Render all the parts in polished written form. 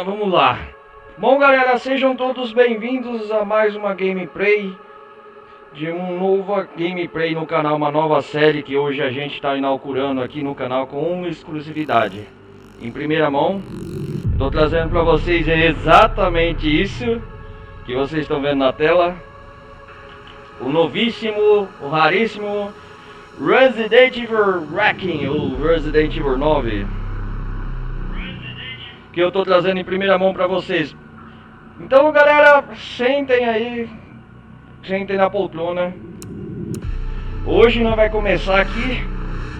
Vamos lá. Bom, galera, sejam todos bem-vindos a mais uma gameplay no canal, uma nova série que hoje a gente está inaugurando aqui no canal com uma exclusividade. Em primeira mão, estou trazendo para vocês exatamente isso que vocês estão vendo na tela. O novíssimo, o raríssimo Resident Evil Wrecking, ou Resident Evil 9. Que eu tô trazendo em primeira mão pra vocês. Então, galera, sentem aí, sentem na poltrona. Hoje nós vai começar aqui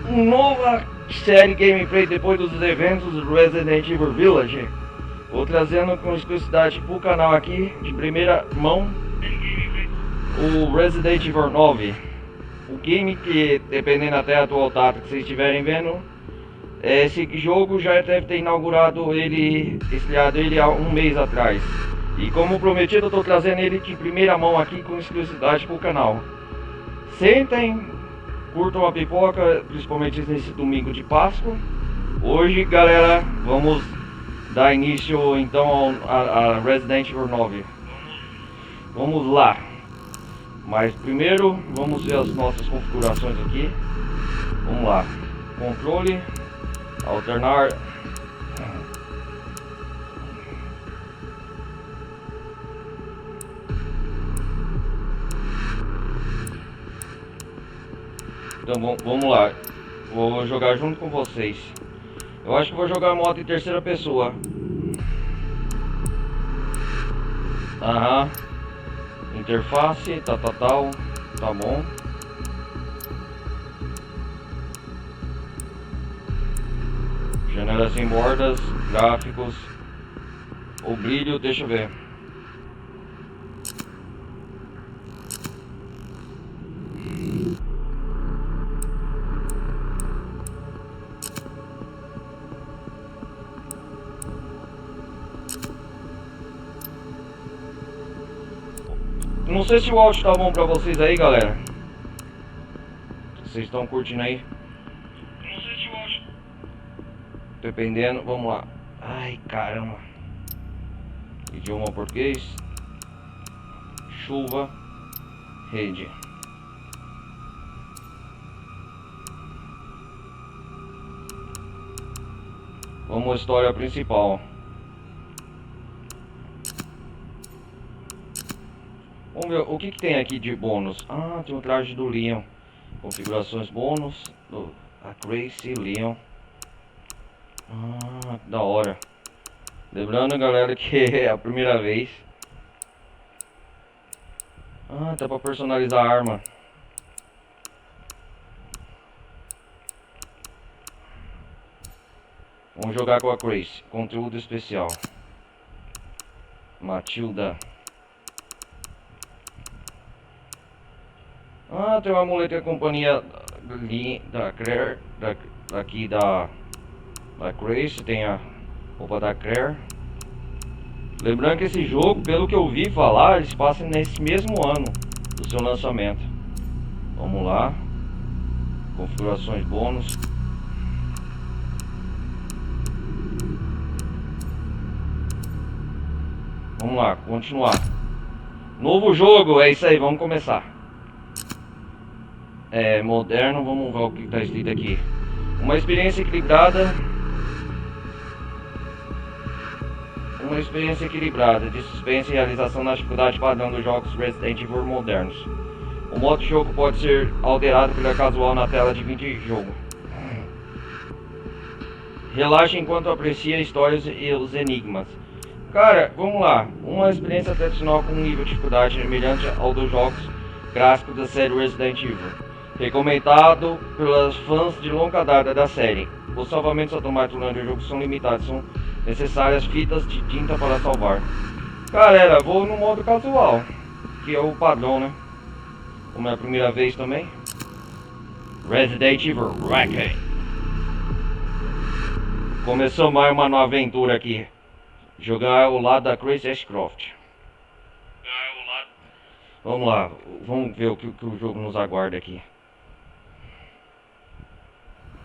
uma nova série gameplay depois dos eventos do Resident Evil Village. Vou trazendo com exclusividade pro canal aqui, de primeira mão, o Resident Evil 9. O game que, dependendo até a atual data que vocês estiverem vendo, esse jogo já deve ter inaugurado ele, estreado ele há um mês atrás. E como prometido, eu estou trazendo ele de primeira mão aqui com exclusividade para o canal. Sentem, curtam a pipoca, principalmente nesse domingo de Páscoa. Hoje, galera, vamos dar início então a Resident Evil 9. Vamos lá. Mas primeiro, vamos ver as nossas configurações aqui. Vamos lá. Controle. Alternar. Então vamos lá. Vou jogar junto com vocês. Eu acho que vou jogar modo em terceira pessoa. Aham. Interface, tal. Tá bom. Janela sem bordas, gráficos, o brilho, deixa eu ver. Não sei se o áudio tá bom pra vocês aí, galera. Vocês estão curtindo aí? Não sei se o áudio... Dependendo, vamos lá. Ai, caramba. Idioma português. Chuva. Rede. Vamos à história principal. Vamos ver o que tem aqui de bônus. Ah, tem o traje do Leon. Configurações bônus. A Gracie, Leon. Ah, da hora. Lembrando, galera, que é a primeira vez. Ah, dá pra personalizar a arma. Vamos jogar com a Grace. Conteúdo especial. Matilda. Ah, tem uma muleta de companhia da Claire. Daqui da Grace. Tem a roupa da Claire. Lembrando que esse jogo, pelo que eu vi falar, eles passam nesse mesmo ano do seu lançamento. Vamos lá. Configurações bônus. Vamos lá, continuar. Novo jogo, é isso aí, vamos começar. É moderno, vamos ver o que está escrito aqui. Uma experiência equilibrada. Uma experiência equilibrada de suspense e realização na dificuldade padrão dos jogos Resident Evil modernos. O modo de jogo pode ser alterado pela casual na tela de 20 de jogo. Relaxe enquanto aprecia histórias e os enigmas. Cara, vamos lá. Uma experiência tradicional com um nível de dificuldade semelhante ao dos jogos clássicos da série Resident Evil. Recomendado pelos fãs de longa data da série. Os salvamentos automáticos durante o jogo são limitados. São necessárias fitas de tinta para salvar. Galera, vou no modo casual, que é o padrão, né? Como é a primeira vez também. Resident Evil Wrecking. Começou mais uma nova aventura aqui. Jogar ao lado da Grace Ashcroft. Vamos lá, vamos ver o que o jogo nos aguarda aqui.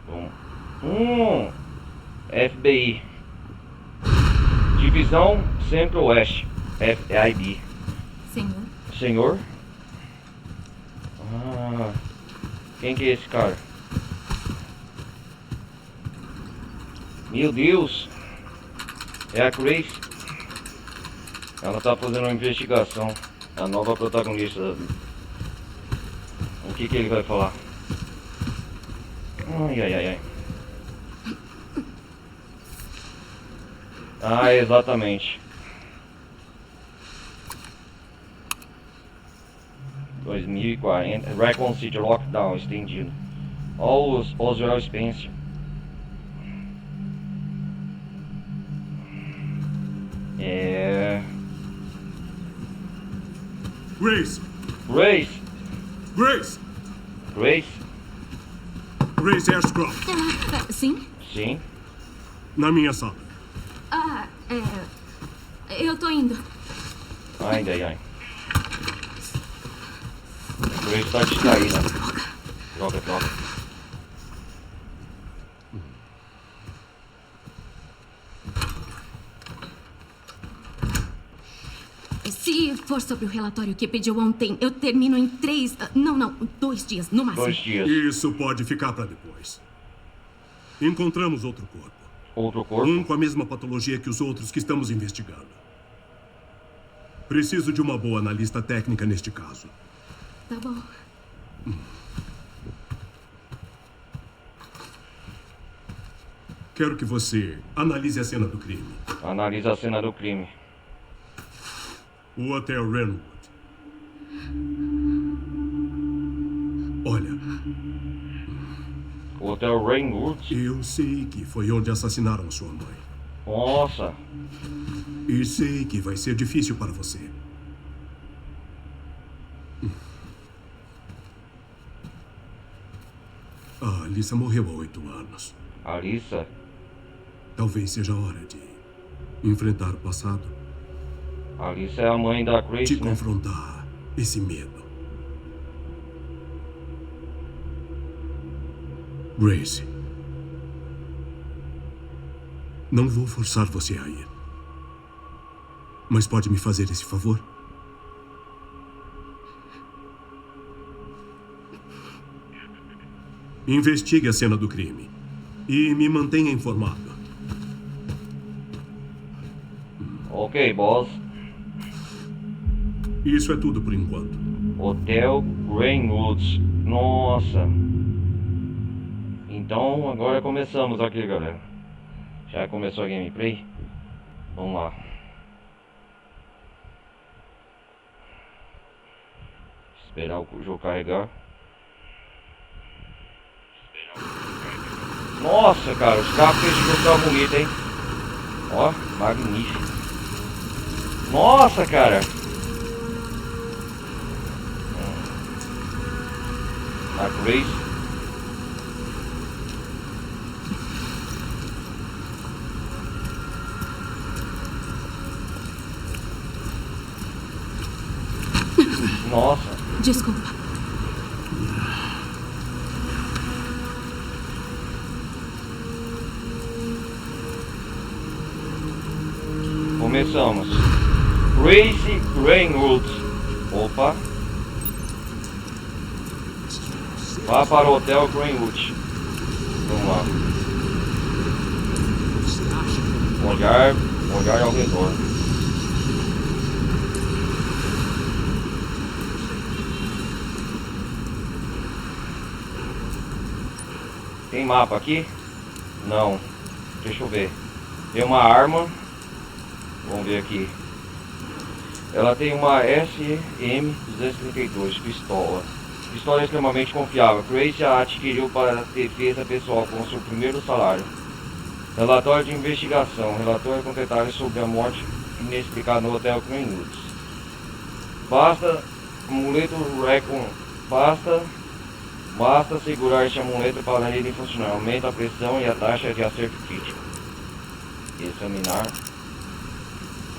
Bom. FBI. Divisão Centro-Oeste. FIB. Senhor? Senhor? Ah, quem que é esse cara? Meu Deus! É a Grace. Ela tá fazendo uma investigação. A nova protagonista. O que ele vai falar? Ai, ai, ai, ai. Ah, exatamente. 2040. Raccoon City Lockdown estendido. Ó, Oswald Spencer. É. Grace! Grace! Grace! Grace? Grace Ashcroft, Sim? Sim. na minha sala. Eu tô indo. Ai, ai, ai. Grace tá distraída. Droga. Se for sobre o relatório que pediu ontem, eu termino em 3... Não, 2 dias, no máximo. 2 dias. Isso pode ficar para depois. Encontramos outro corpo. Outro corpo? Um com a mesma patologia que os outros que estamos investigando. Preciso de uma boa analista técnica neste caso. Tá bom. Quero que você analise a cena do crime. Analisa a cena do crime. O Hotel Renwood. Olha, O Hotel Rainwood? eu sei que foi onde assassinaram sua mãe. Nossa. E sei que vai ser difícil para você. A Alissa morreu há 8 anos. Alissa? Talvez seja a hora de enfrentar o passado. Alissa é a mãe da Grace, De né? confrontar esse medo. Grace. Não vou forçar você a ir. Mas pode me fazer esse favor? Investigue a cena do crime. E me mantenha informado. Ok, boss. Isso é tudo por enquanto. Hotel Rainwood. Nossa. Então agora começamos aqui, galera. Já começou a gameplay? Vamos lá. Esperar o jogo carregar. Nossa, cara, os carros desse jogo tá bonito, hein? Ó, magnífico. Nossa, cara. A Grace. Nossa. Desculpa. Começamos. Grace Rainwood. Opa. Vá para o Hotel Greenwood. Vamos lá. Olhar ao redor. Tem mapa aqui? Não. Deixa eu ver. Tem uma arma. Vamos ver aqui. Ela tem uma SM-232 pistola. Pistola extremamente confiável. Grace a adquiriu para defesa pessoal com seu primeiro salário. Relatório de investigação. Relatório com detalhes sobre a morte inexplicada no Hotel Greenwood. Basta amuleto Recon. Basta segurar este amuleto para ele funcionar. Aumenta a pressão e a taxa de acerto crítico. Examinar.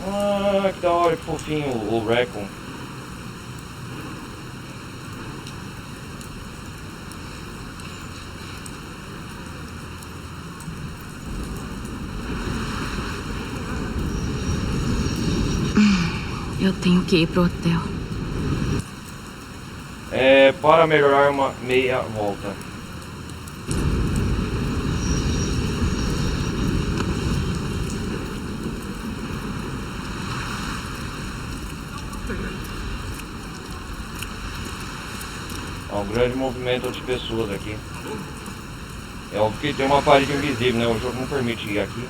Ah, que da hora, que fofinho o Recon. Eu tenho que ir pro hotel. Para melhorar uma meia volta. Há um grande movimento de pessoas aqui. É óbvio que tem uma parede invisível, né? O jogo não permite ir aqui.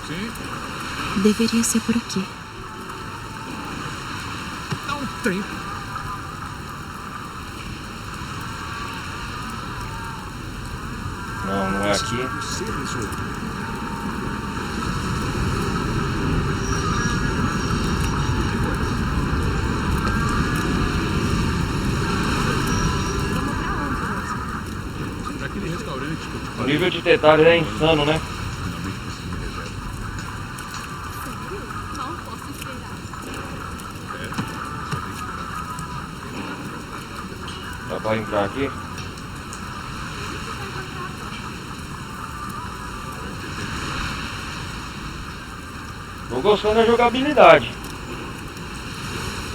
Sim? Deveria ser por aqui. Não tem. Não, não é aqui. Você resolveu. Daquele restaurante que eu te O falei. nível de detalhe é insano, né? Finalmente consegui reserva. Não posso esperar. Só tem que esperar. Dá pra entrar aqui? Tô gostando da jogabilidade.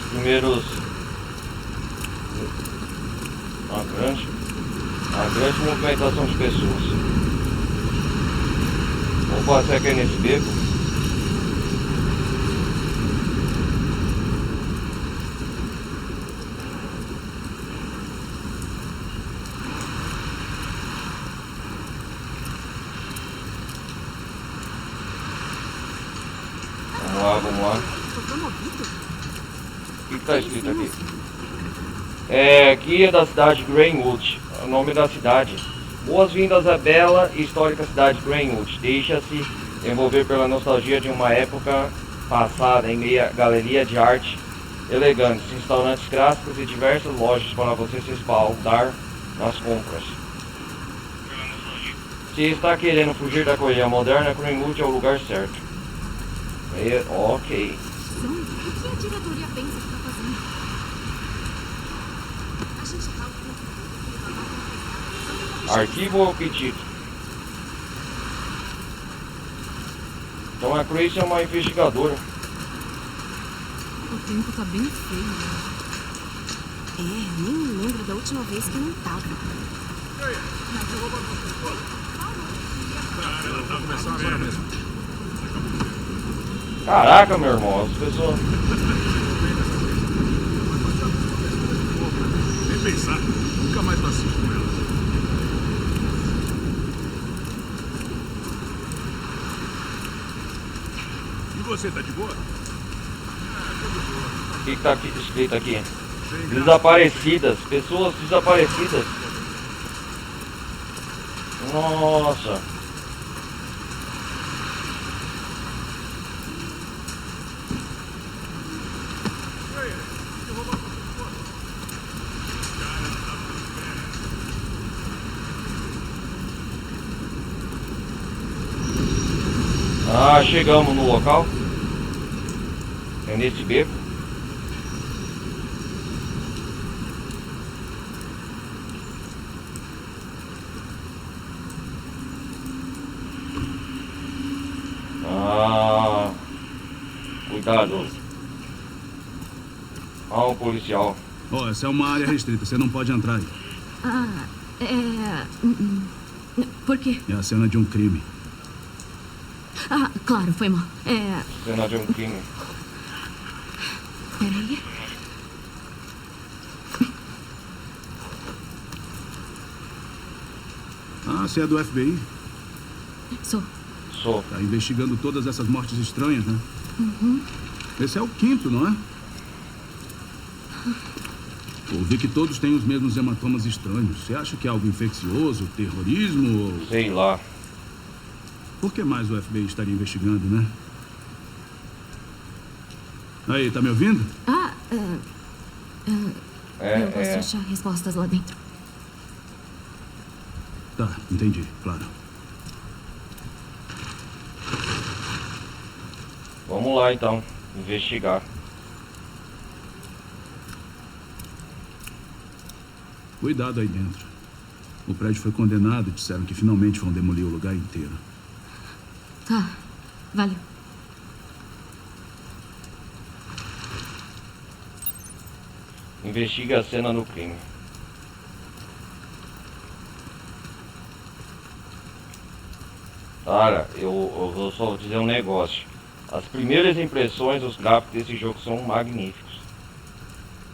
Os primeiros... Uma grande movimentação de pessoas. Vamos passar aqui nesse beco. Vamos lá. O que tá escrito aqui? Guia da cidade de Greenwood. É o nome da cidade. Boas-vindas à bela e histórica cidade de Greenwood. Deixa-se envolver pela nostalgia de uma época passada em meia galeria de arte elegantes, restaurantes clássicos e diversas lojas para você se espaldar nas compras. Se está querendo fugir da correria moderna, Greenwood é o lugar certo. Ok. O que a diretoria pensa que tá fazendo? A gente Arquivo ou pedido? Então a Grace é uma investigadora. O tempo tá bem feio. Nem me lembro da última vez que não tava. Vai começar agora mesmo. Caraca, meu irmão, as pessoas... Nem pensar. Nunca mais passei com ela. E você, tá de boa? O que tá aqui, escrito aqui? Desaparecidas, pessoas desaparecidas. Nossa. Ah, chegamos no local. É nesse beco. Ah, cuidado. Ah, um policial. Ó, essa é uma área restrita, você não pode entrar aí. Por quê? É a cena de um crime. Ah, claro, foi mal. Cena de um crime. Peraí. Ah, você é do FBI? Sou. Sou. Tá investigando todas essas mortes estranhas, né? Esse é o quinto, não é? Ouvi que todos têm os mesmos hematomas estranhos. Você acha que é algo infeccioso, terrorismo ou... Sei lá. Por que mais o FBI estaria investigando, né? Aí, tá me ouvindo? Eu posso achar respostas lá dentro. Tá, entendi, claro. Vamos lá então, investigar. Cuidado aí dentro. O prédio foi condenado e disseram que finalmente vão demolir o lugar inteiro. Tá, valeu. Investiga a cena do crime. Cara, eu vou só dizer um negócio. As primeiras impressões, os gráficos desse jogo são magníficos.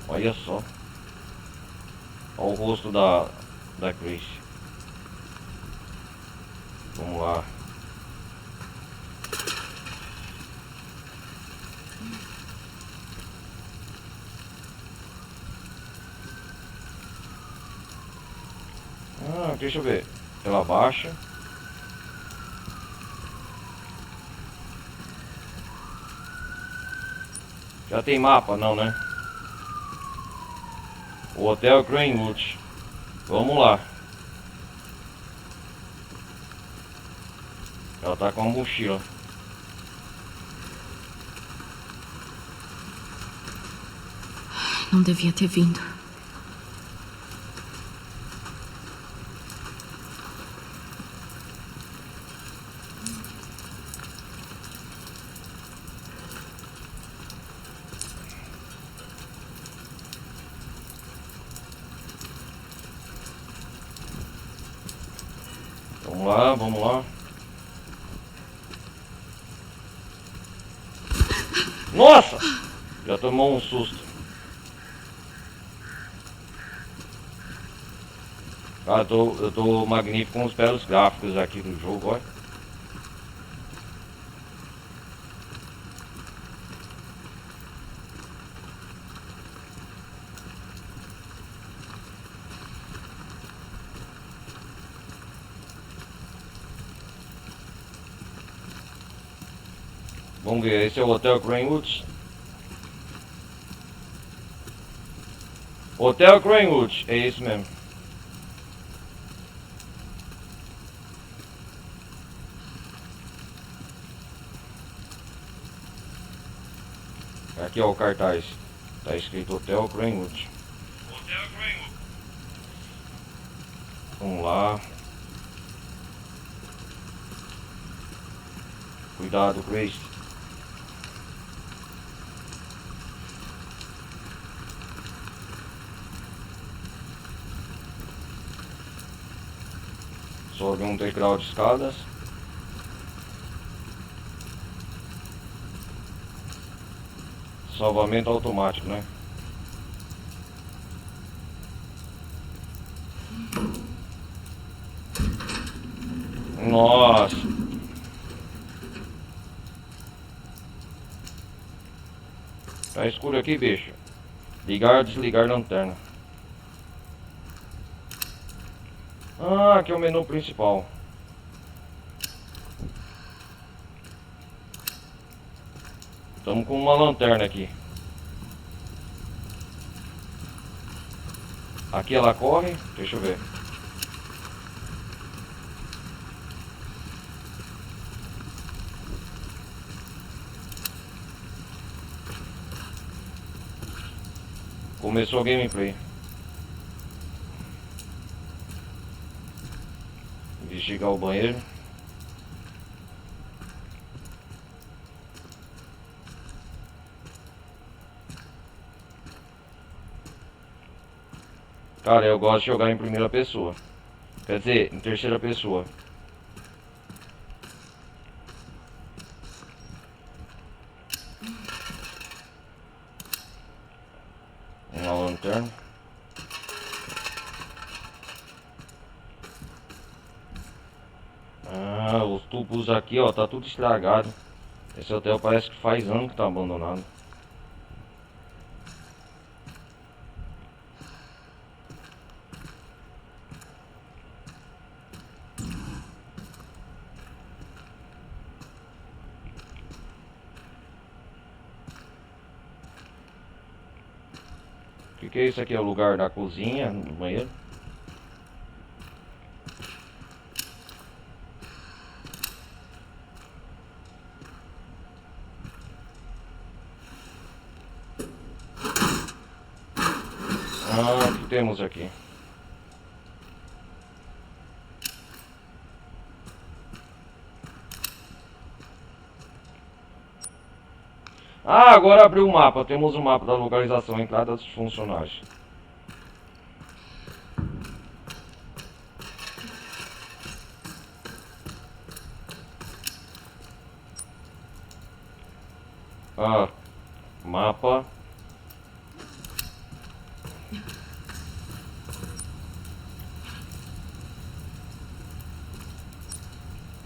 Olha só. Olha o rosto da Grace. Vamos lá. Deixa eu ver. Ela baixa. Já tem mapa? Não, né? O Hotel Greenwood. Vamos lá. Ela tá com uma mochila. Não devia ter vindo. Vamos lá, vamos lá. Nossa! Já tomou um susto. Cara, eu tô magnífico com os belos gráficos aqui do jogo, olha. Vamos ver, esse é o Hotel Greenwood. Hotel Greenwood, é isso mesmo. Aqui ó, o cartaz. Tá escrito Hotel Greenwood. Hotel Greenwood. Vamos lá. Cuidado, Grace. Sobe um degrau de escadas. Salvamento automático, né? Nossa. Tá escuro aqui, bicho. Ligar, desligar lanterna. Ah, aqui é o menu principal. Estamos com uma lanterna aqui. Aqui ela corre. Deixa eu ver. Começou a gameplay. Investigar o banheiro. Cara, eu gosto de jogar em primeira pessoa. Quer dizer, em terceira pessoa. Uma lanterna. Ah, os tubos aqui, ó, tá tudo estragado. Esse hotel parece que faz anos que tá abandonado. O que é isso aqui? É o lugar da cozinha, do banheiro? Ah, o que temos aqui? Ah, agora abriu o mapa. Temos o mapa da localização, entrada dos funcionários. Ah, mapa.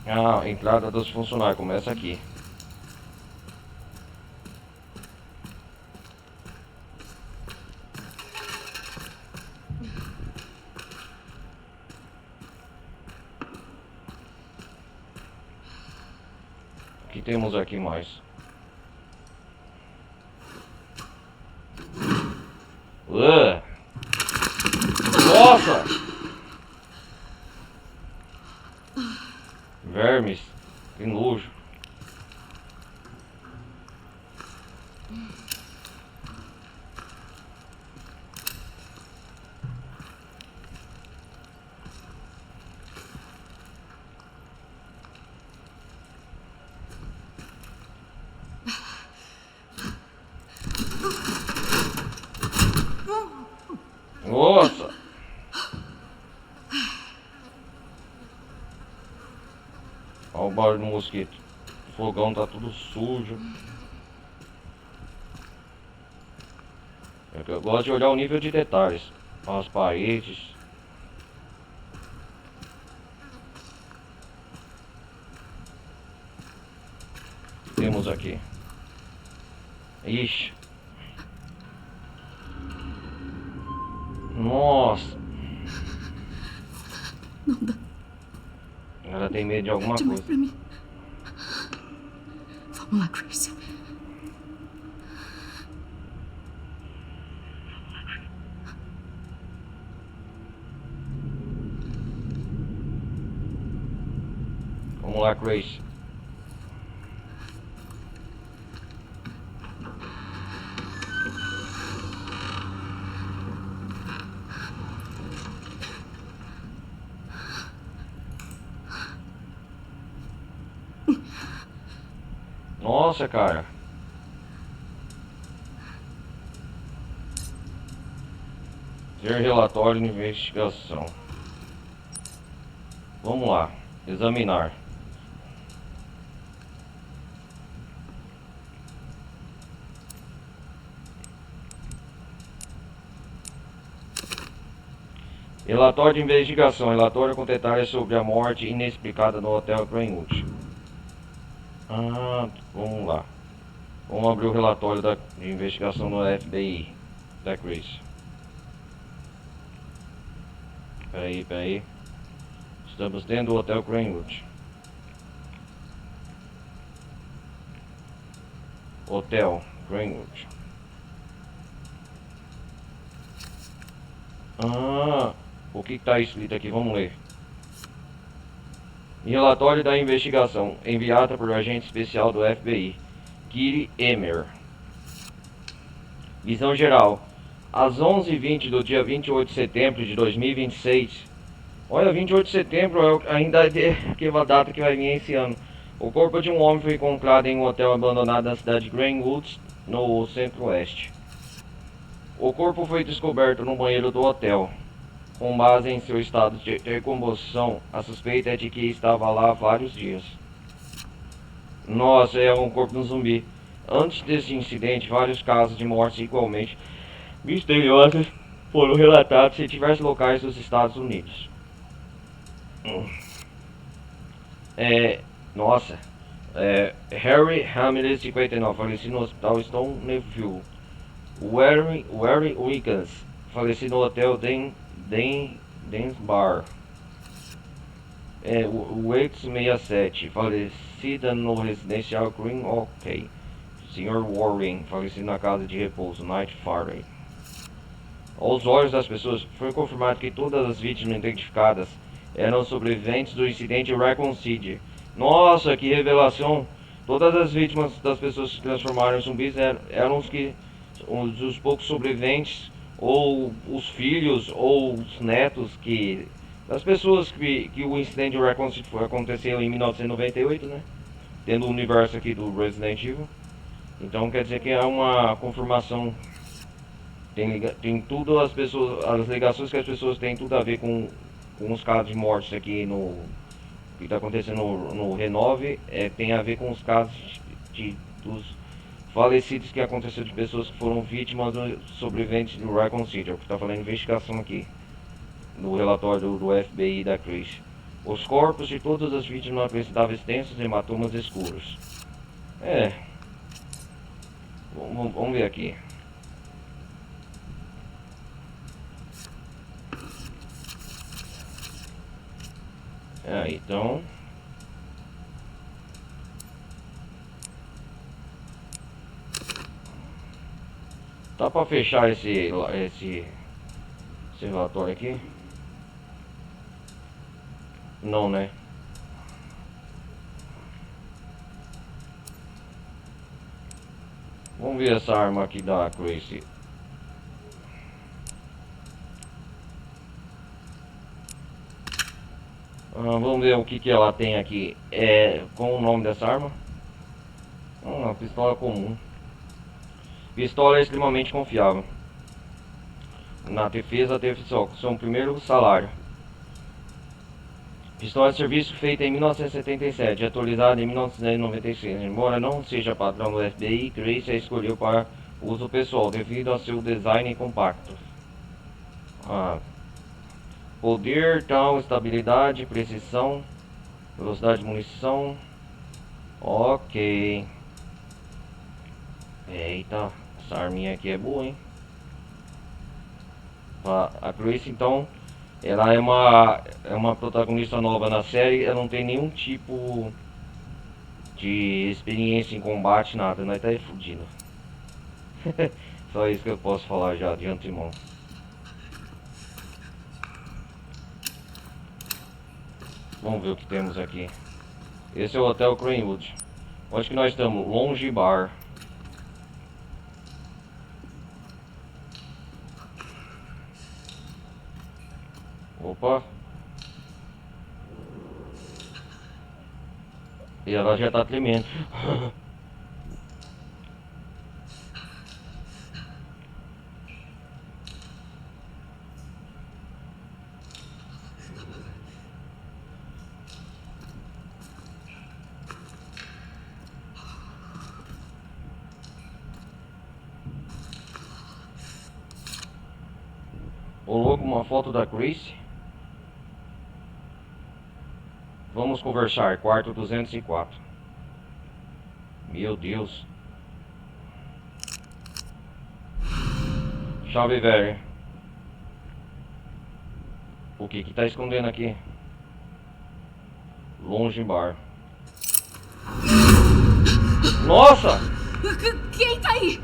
Ah, entrada dos funcionários, começa aqui. O que temos aqui mais? Nossa! Vermes, que nojo. Nossa! Olha o barulho do mosquito. O fogão tá tudo sujo. Eu gosto de olhar o nível de detalhes. As paredes. O que temos aqui? Ixi. Nossa. Não dá. Ela tem medo de alguma Demais coisa. pra mim. Vamos lá, Grace. Vamos lá, Grace. Nossa, cara. Ter relatório de investigação. Vamos lá. Examinar. Relatório de investigação. Relatório com detalhes sobre a morte inexplicada no Hotel Greenwood. Ah, vamos lá. Vamos abrir o relatório de investigação no FBI da Grace. Peraí. Estamos dentro do Hotel Greenwood. Hotel Greenwood. Ah, o que está escrito aqui? Vamos ler. Relatório da investigação enviada por agente especial do FBI, Gary Emer. Visão geral. Às 11h20 do dia 28 de setembro de 2026. Olha, 28 de setembro ainda é aquela data que vai vir esse ano. O corpo de um homem foi encontrado em um hotel abandonado na cidade de Greenwood, no centro-oeste. O corpo foi descoberto no banheiro do hotel. Com base em seu estado de decomposição, a suspeita é de que estava lá há vários dias. Nossa, é um corpo de um zumbi. Antes desse incidente, vários casos de mortes igualmente misteriosas foram relatados em diversos locais dos Estados Unidos. Harry Ramirez, 59, falecido no hospital Stone Neville. Wary Wiggins, falecido no hotel Dance Bar. Waits, 67, falecida no residencial Green Oak. Sr. Warren, falecido na casa de repouso Night Friday. Aos olhos das pessoas, foi confirmado que todas as vítimas identificadas eram sobreviventes do incidente Raccoon City. Nossa, que revelação! Todas as vítimas das pessoas que se transformaram em zumbis eram os poucos sobreviventes, ou os filhos, ou os netos das pessoas que o incidente Raccoon City aconteceu em 1998, né? Tendo o universo aqui do Resident Evil. Então quer dizer que é uma confirmação. Tem tudo, as ligações que as pessoas têm tudo a ver com os casos de mortes aqui no que está acontecendo no Renove, tem a ver com os casos dos falecidos que aconteceu, de pessoas que foram vítimas sobreviventes do Raccoon City. É o que está falando investigação aqui no relatório do FBI e da Chris. Os corpos de todas as vítimas apresentavam extensos hematomas escuros. Vamos ver aqui. Então dá pra fechar esse relatório aqui? Não, né? Vamos ver essa arma aqui da Gracie. Vamos ver o que ela tem aqui. Qual o nome dessa arma? Uma pistola comum. Pistola é extremamente confiável. Na defesa teve seu primeiro salário. Pistola de serviço feita em 1977, atualizada em 1996. Embora não seja padrão do FBI, Gracie a escolheu para uso pessoal devido a seu design compacto. Poder, tal, estabilidade, precisão, velocidade de munição. Ok. Eita, essa arminha aqui é boa, hein? A Gracie, então, ela é uma protagonista nova na série. Ela não tem nenhum tipo de experiência em combate, nada. Nós tá aí fudido. Só isso que eu posso falar já de antemão. Vamos ver o que temos aqui. Esse é o Hotel Cranewood. Onde que nós estamos? Longe Bar. Opa. E ela já tá tremendo. Ô louco, uma foto da Gracie. Vamos conversar, quarto 204. Meu Deus. Chave velha. O que tá escondendo aqui? Longe Bar. Nossa! Quem tá aí?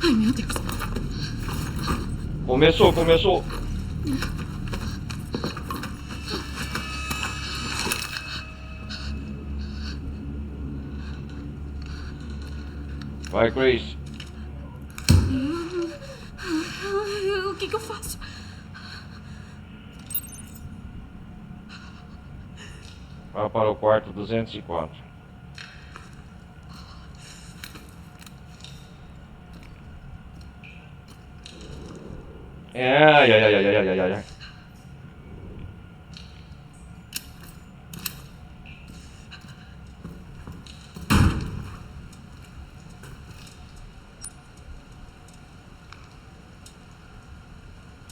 Ai, meu Deus. Começou. Vai, Grace. O que eu faço? Vá para o quarto 204. Ai.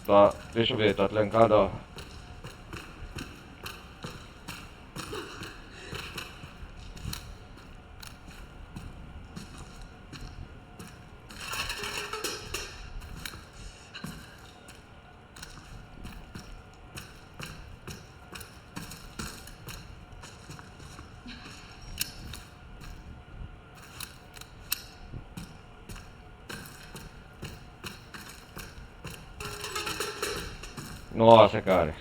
Tá, deixa eu ver, tá trancada, ó. Nossa, cara.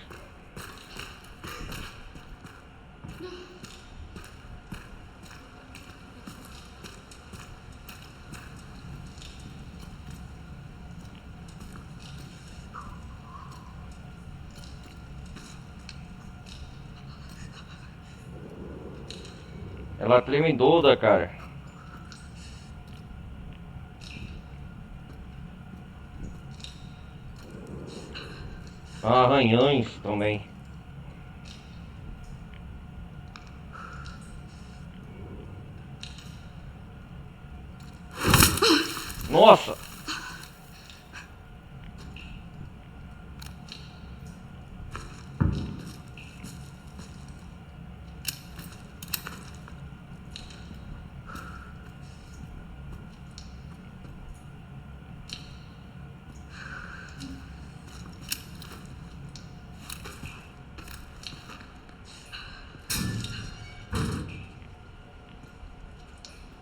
Ela é tremendona, cara. Arranhões também. Nossa!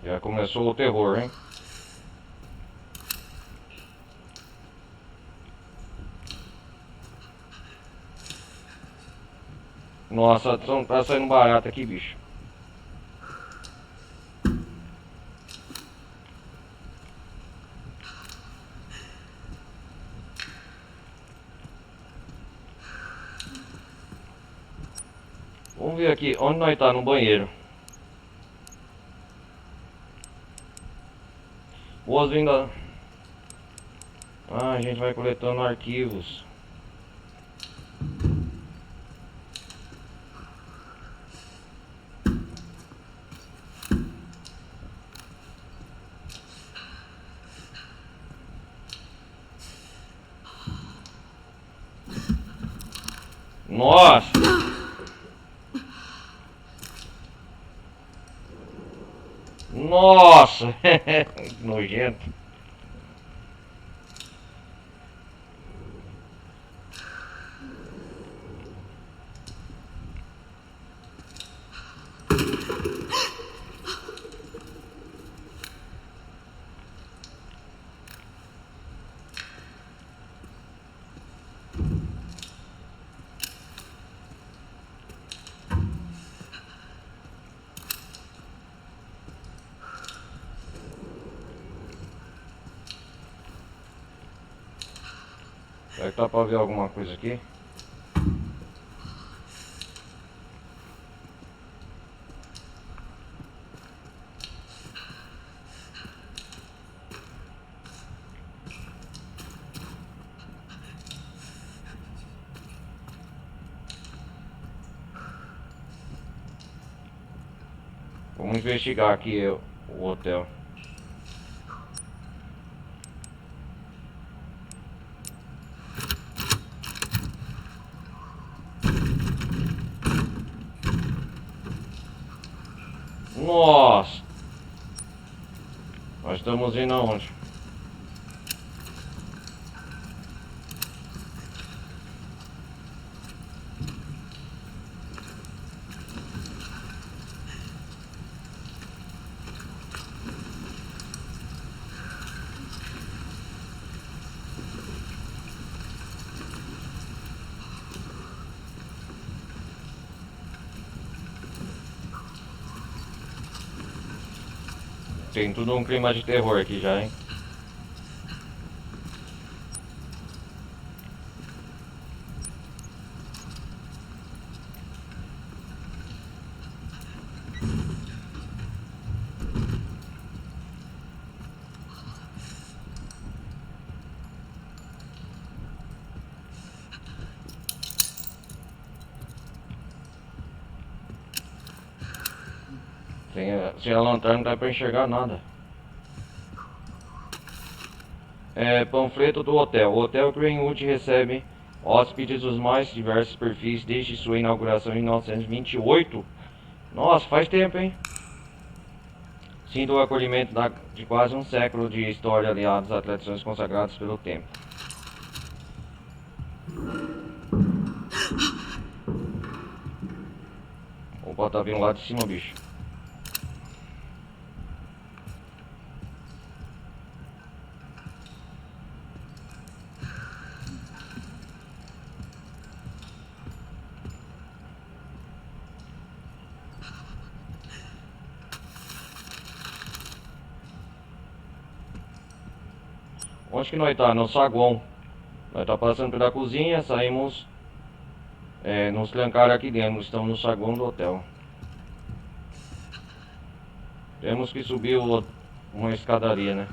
Já começou o terror, hein? Nossa, tá saindo barato aqui, bicho. Vamos ver aqui, onde nós tá? No banheiro. Boas-vindas. Ah, a gente vai coletando arquivos. Nossa! Nossa! Nojento. Será que tá pra ver alguma coisa aqui? Vamos investigar aqui o hotel. Nossa! Nós estamos indo aonde? Tem tudo um clima de terror aqui já, hein? Sem a lanterna não dá pra enxergar nada. Panfleto do hotel. O Hotel Greenwood recebe hóspedes dos mais diversos perfis desde sua inauguração em 1928. Nossa, faz tempo, hein? Sinto o acolhimento de quase um século de história aliados a tradições consagradas pelo tempo. Opa, tá vindo lá de cima, bicho. Onde que nós tá? No saguão. Nós tá passando pela cozinha, saímos. Nos trancaram aqui dentro. Estamos no saguão do hotel. Temos que subir uma escadaria, né?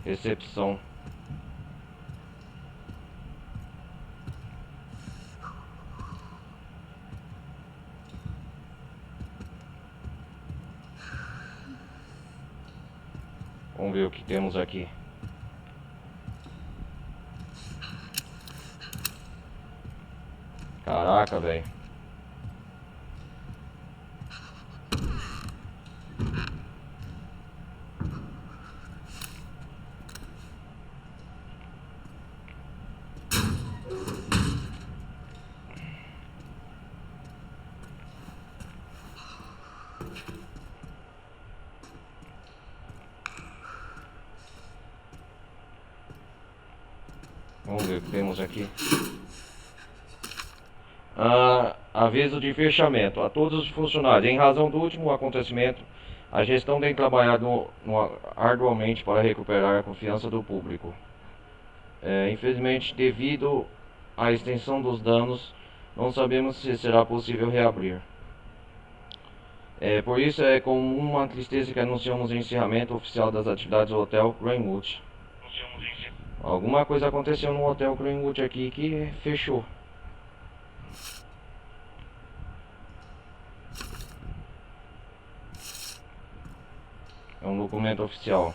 Recepção. Vamos ver o que temos aqui. Caraca, velho. Vamos ver o que temos aqui. Aviso de fechamento a todos os funcionários. Em razão do último acontecimento, a gestão tem trabalhado arduamente para recuperar a confiança do público. Infelizmente, devido à extensão dos danos, não sabemos se será possível reabrir. Por isso é com uma tristeza que anunciamos o encerramento oficial das atividades do Hotel Greenwood. Alguma coisa aconteceu no Hotel Greenwood aqui que fechou. É um documento oficial.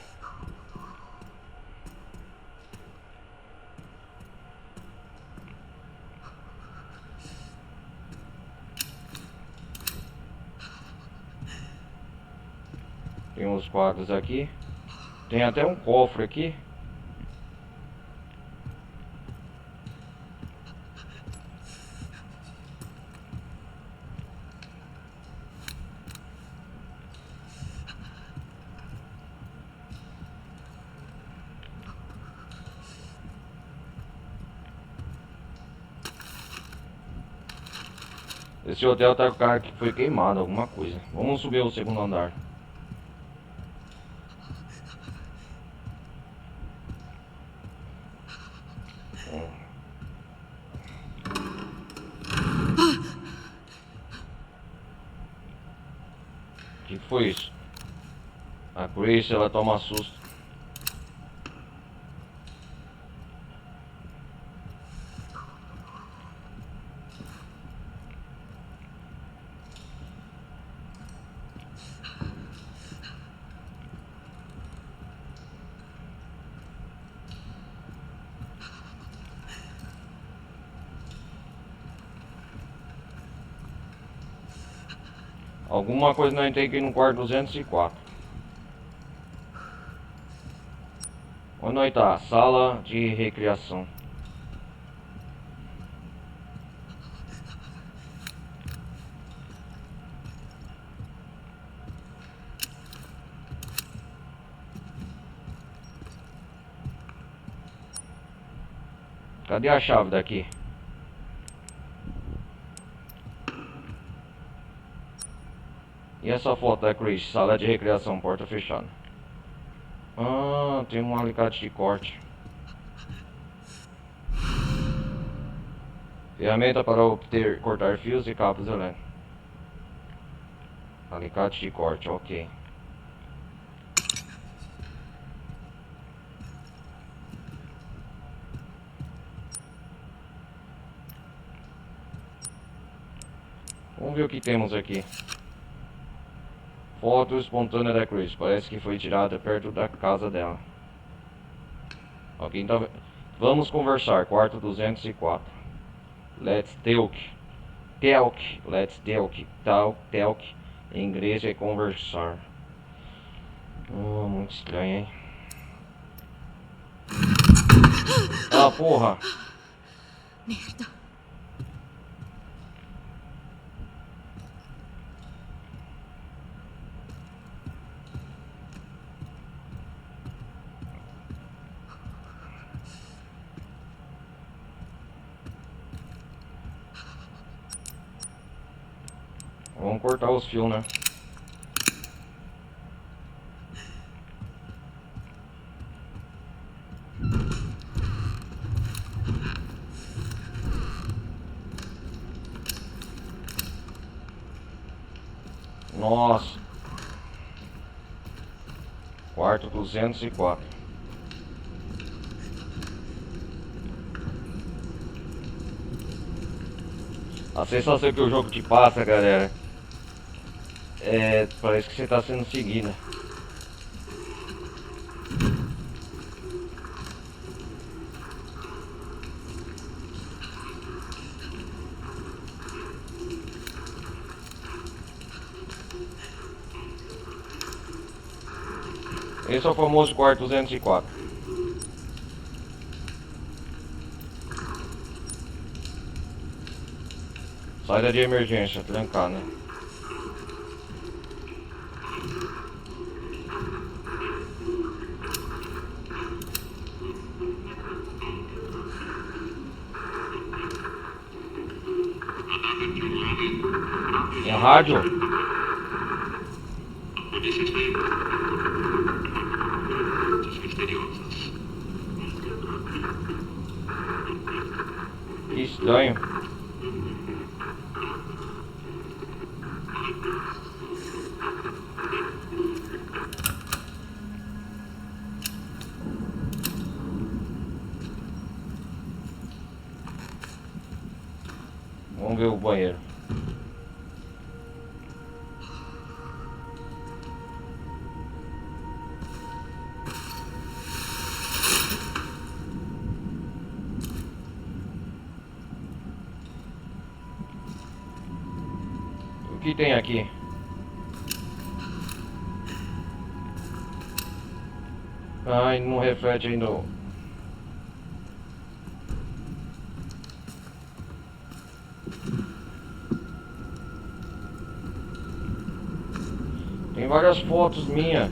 Tem uns quadros aqui. Tem até um cofre aqui. Esse hotel tá com cara que foi queimado, alguma coisa. Vamos subir o segundo andar. O que foi isso? A Grace, ela toma susto. Alguma coisa não tem aqui no quarto 204. Onde nós tá? Sala de recreação. Cadê a chave daqui? E essa foto da Chris? Sala de recreação, porta fechada. Ah, tem um alicate de corte. Ferramenta para cortar fios e cabos elétricos. Alicate de corte, ok. Vamos ver o que temos aqui. Foto espontânea da Chris. Parece que foi tirada perto da casa dela. Alguém tá... Vamos conversar. Quarto 204. Let's talk. Talk. Let's talk. Talk. Em inglês é conversar. Muito estranho, hein? Ah, porra. Merda. Vamos cortar os fios, né? Nossa. Quarto 204. A sensação que o jogo te passa, galera, parece que você está sendo seguido. Esse é o famoso quarto 204. Saída de emergência, trancar, né? Em rádio? Que estranho. Vamos ver o banheiro. O que tem aqui? Ai, não reflete ainda. Tem várias fotos minhas.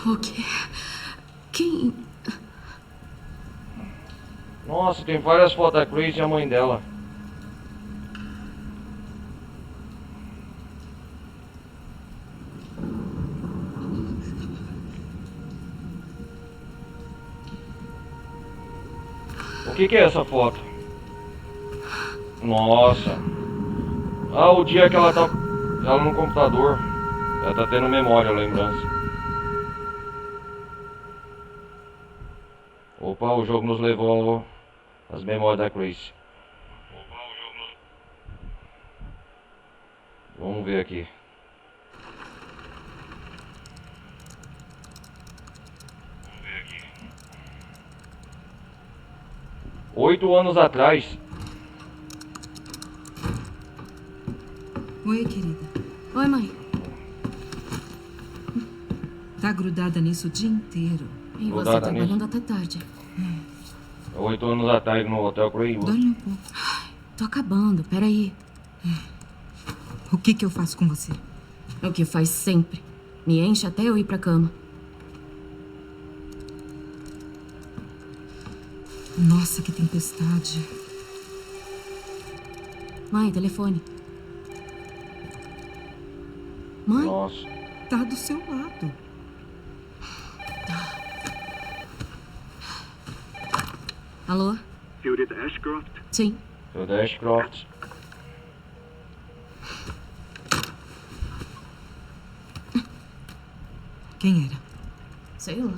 O quê? Quem? Nossa, tem várias fotos da Grace e a mãe dela. O que é essa foto? Nossa. Ah, o dia que ela tá no computador. Ela tá tendo memória, lembrança. Opa, o jogo nos levou às memórias da Grace. Vamos ver aqui. Oito anos atrás. Oi, querida. Oi, mãe. Tá grudada nisso o dia inteiro. E você Grudada trabalhando até tarde. 8 anos atrás no Hotel Greenwood. Dorme um pouco. Tô acabando, peraí. O que eu faço com você? É o que faz sempre. Me enche até eu ir pra cama. Nossa, que tempestade. Mãe, telefone. Mãe? Nossa. Tá do seu lado. Alô? Senhorita Ashcroft? Sim. Seu Ashcroft. Quem era? Sei lá.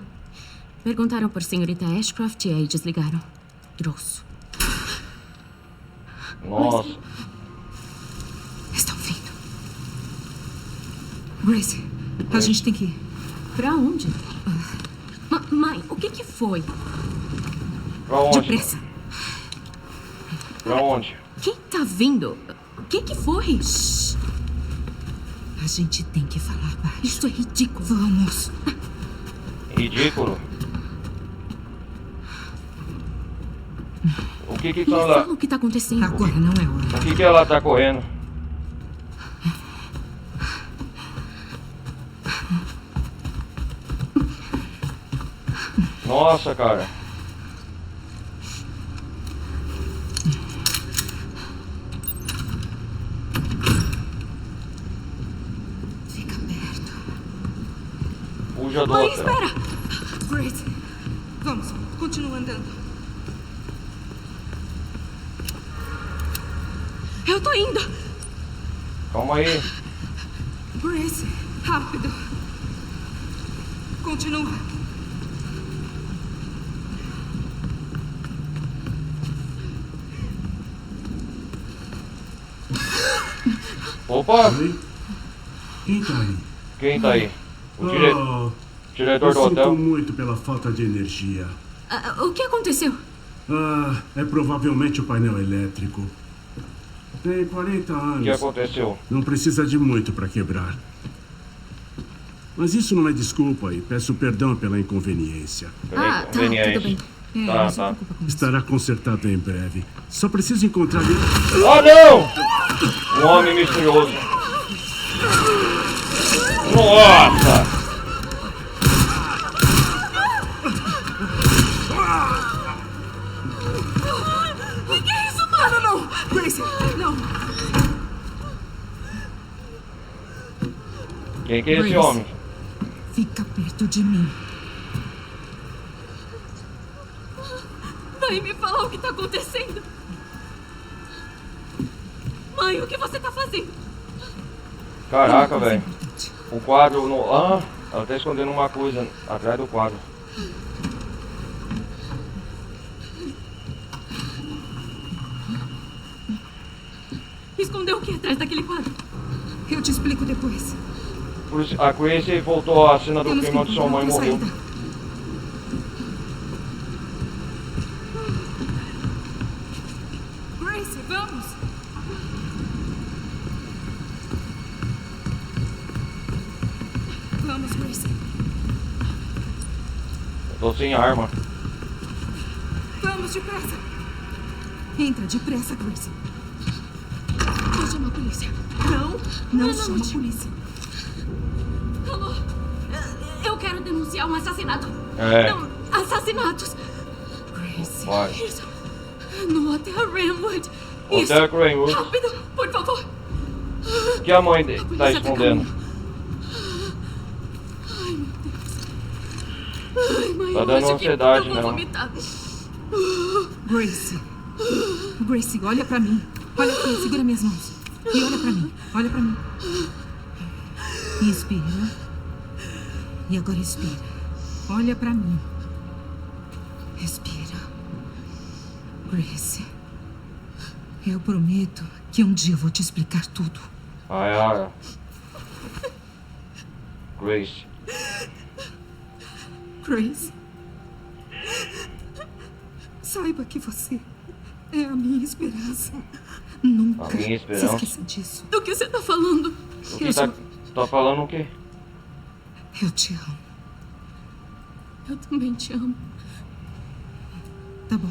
Perguntaram por senhorita Ashcroft e aí desligaram. Grosso. Nossa. Estão vindo. Grace, a gente tem que ir. Pra onde? Mãe, o que foi? Pra onde? Depressa. Pra onde? Quem tá vindo? O que foi? Shhh. A gente tem que falar baixo. Isso é ridículo. Vamos. Ridículo. O que Me ela... fala o que tá acontecendo. Agora não é hora. O que ela tá correndo? Nossa, cara. Fica perto. Fuja do Mãe, hotel. espera! Grace, vamos. Continua andando. Eu tô indo! Calma aí. Grace, rápido. Continua. Opa! Oi? Quem tá aí? Quem tá aí? O diretor Eu do sinto hotel? muito pela falta de energia. O que aconteceu? É provavelmente o painel elétrico. Tem 40 O anos. que aconteceu? Não precisa de muito para quebrar. Mas isso não é desculpa e peço perdão pela inconveniência. Tá, tudo bem. Tá, não se tá. preocupa com isso. Estará consertado em breve. Só preciso encontrar ele. Ah, não! Um homem misterioso. Nossa! Que é isso? Não! Grace, não! Quem que é esse Grace. homem? Fica perto de mim. Vai me falar o que tá acontecendo. Mãe, o que você tá fazendo? Caraca, Uma coisa velho. importante. O quadro no... Ah, ela tá escondendo uma coisa atrás do quadro. Escondeu o que atrás daquele quadro? Eu te explico depois. A Grace voltou à cena do Temos que crime onde sua encontrar mãe outra morreu. saída. Grace, vamos! Vamos, Grace. Eu tô sem arma. Vamos depressa. Entra depressa, Grace. Vou chamar a polícia. Não chama a polícia. Alô? Eu quero denunciar um assassinato. É. Não, assassinatos. Grace. Vai. Isso. No Hotel Ramwood. Hotel Greenwood. Rápido, por favor. O que a mãe tá polícia tá escondendo? Ai, meu Deus. Ai, mãe, Tá eu dando acho ansiedade, que eu vou não. vomitar. Grace. Grace, olha pra mim. Olha aqui, segura minhas mãos. E olha pra mim. Olha pra mim. Inspira. E agora expira. Olha pra mim. Respira. Grace. Eu prometo que um dia eu vou te explicar tudo. Ah, Grace. Grace. Saiba que você é a minha esperança. Nunca A minha esperança? se esqueça disso. Do que você tá falando? O que tá falando o quê? Eu te amo. Eu também te amo. Tá bom?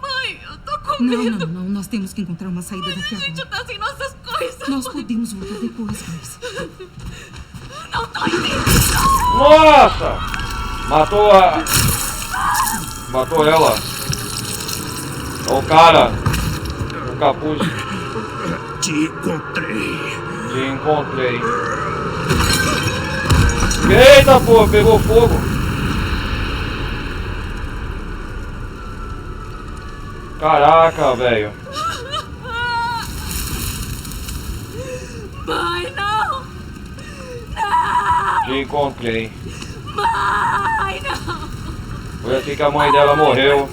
Mãe, eu tô com Não, medo. não, não. Nós temos que encontrar uma saída daqui A gente agora. tá sem nossas coisas. Nós mãe. podemos voltar depois, Grace. Não tô entendendo. Nossa! Matou ela. O cara. O capuz. Te encontrei. Te encontrei. Eita, pô, pegou fogo. Caraca, velho. Mãe, não. Te encontrei. Mãe, não. Foi assim que a mãe dela morreu.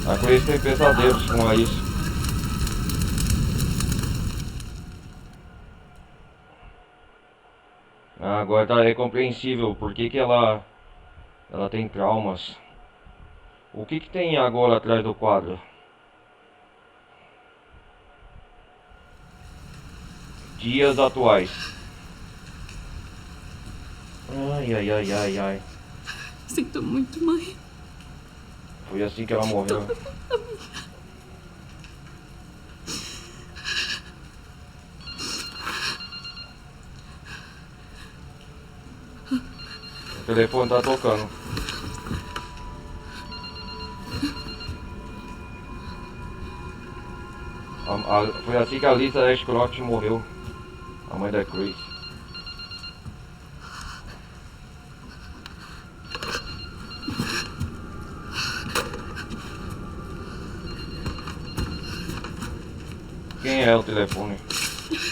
A Grace tem pesadelos com isso. Agora tá compreensível por que ela tem traumas. O que tem agora atrás do quadro? Dias atuais. Ai, ai, ai, ai, ai. Sinto muito, mãe. Foi assim que ela morreu. O telefone tá tocando. Foi assim que a Lisa Ashcroft morreu. A mãe da Grace. é o telefone.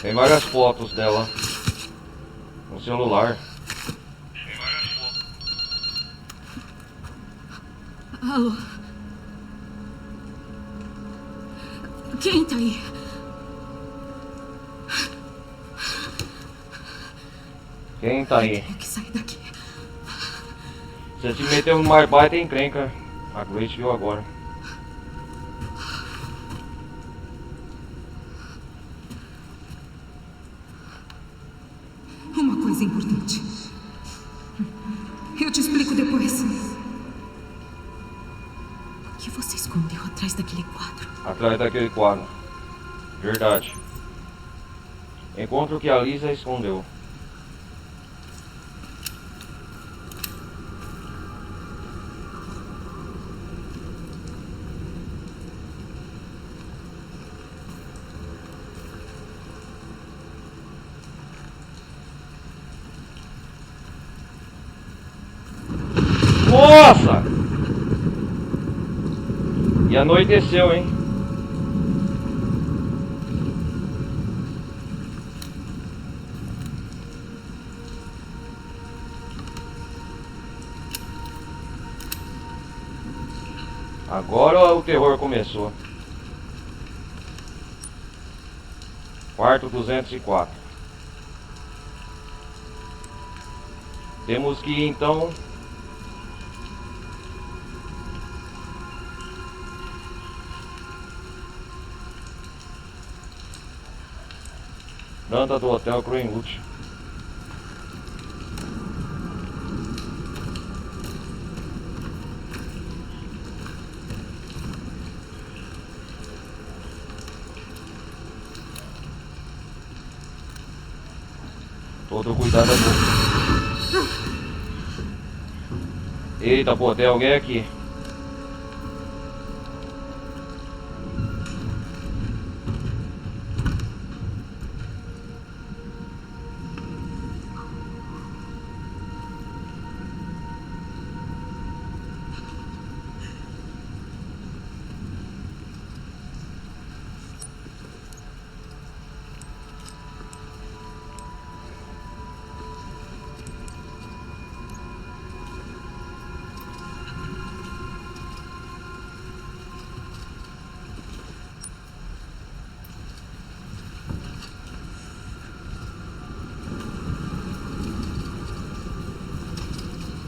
Tem várias fotos dela no celular. Alô? Quem tá aí? Quem tá aí? Tenho que sair daqui. Você se meteu no mais baita encrenca. A Grace viu agora. Uma coisa importante. Eu te explico depois. O que você escondeu atrás daquele quadro? Atrás daquele quadro. Verdade. Encontra o que a Lisa escondeu. Nossa! E anoiteceu, hein? Agora o terror começou. Quarto 204. Temos que ir então. Planta do Hotel Greenwood. Todo cuidado é bom. Eita, pô, tem alguém aqui.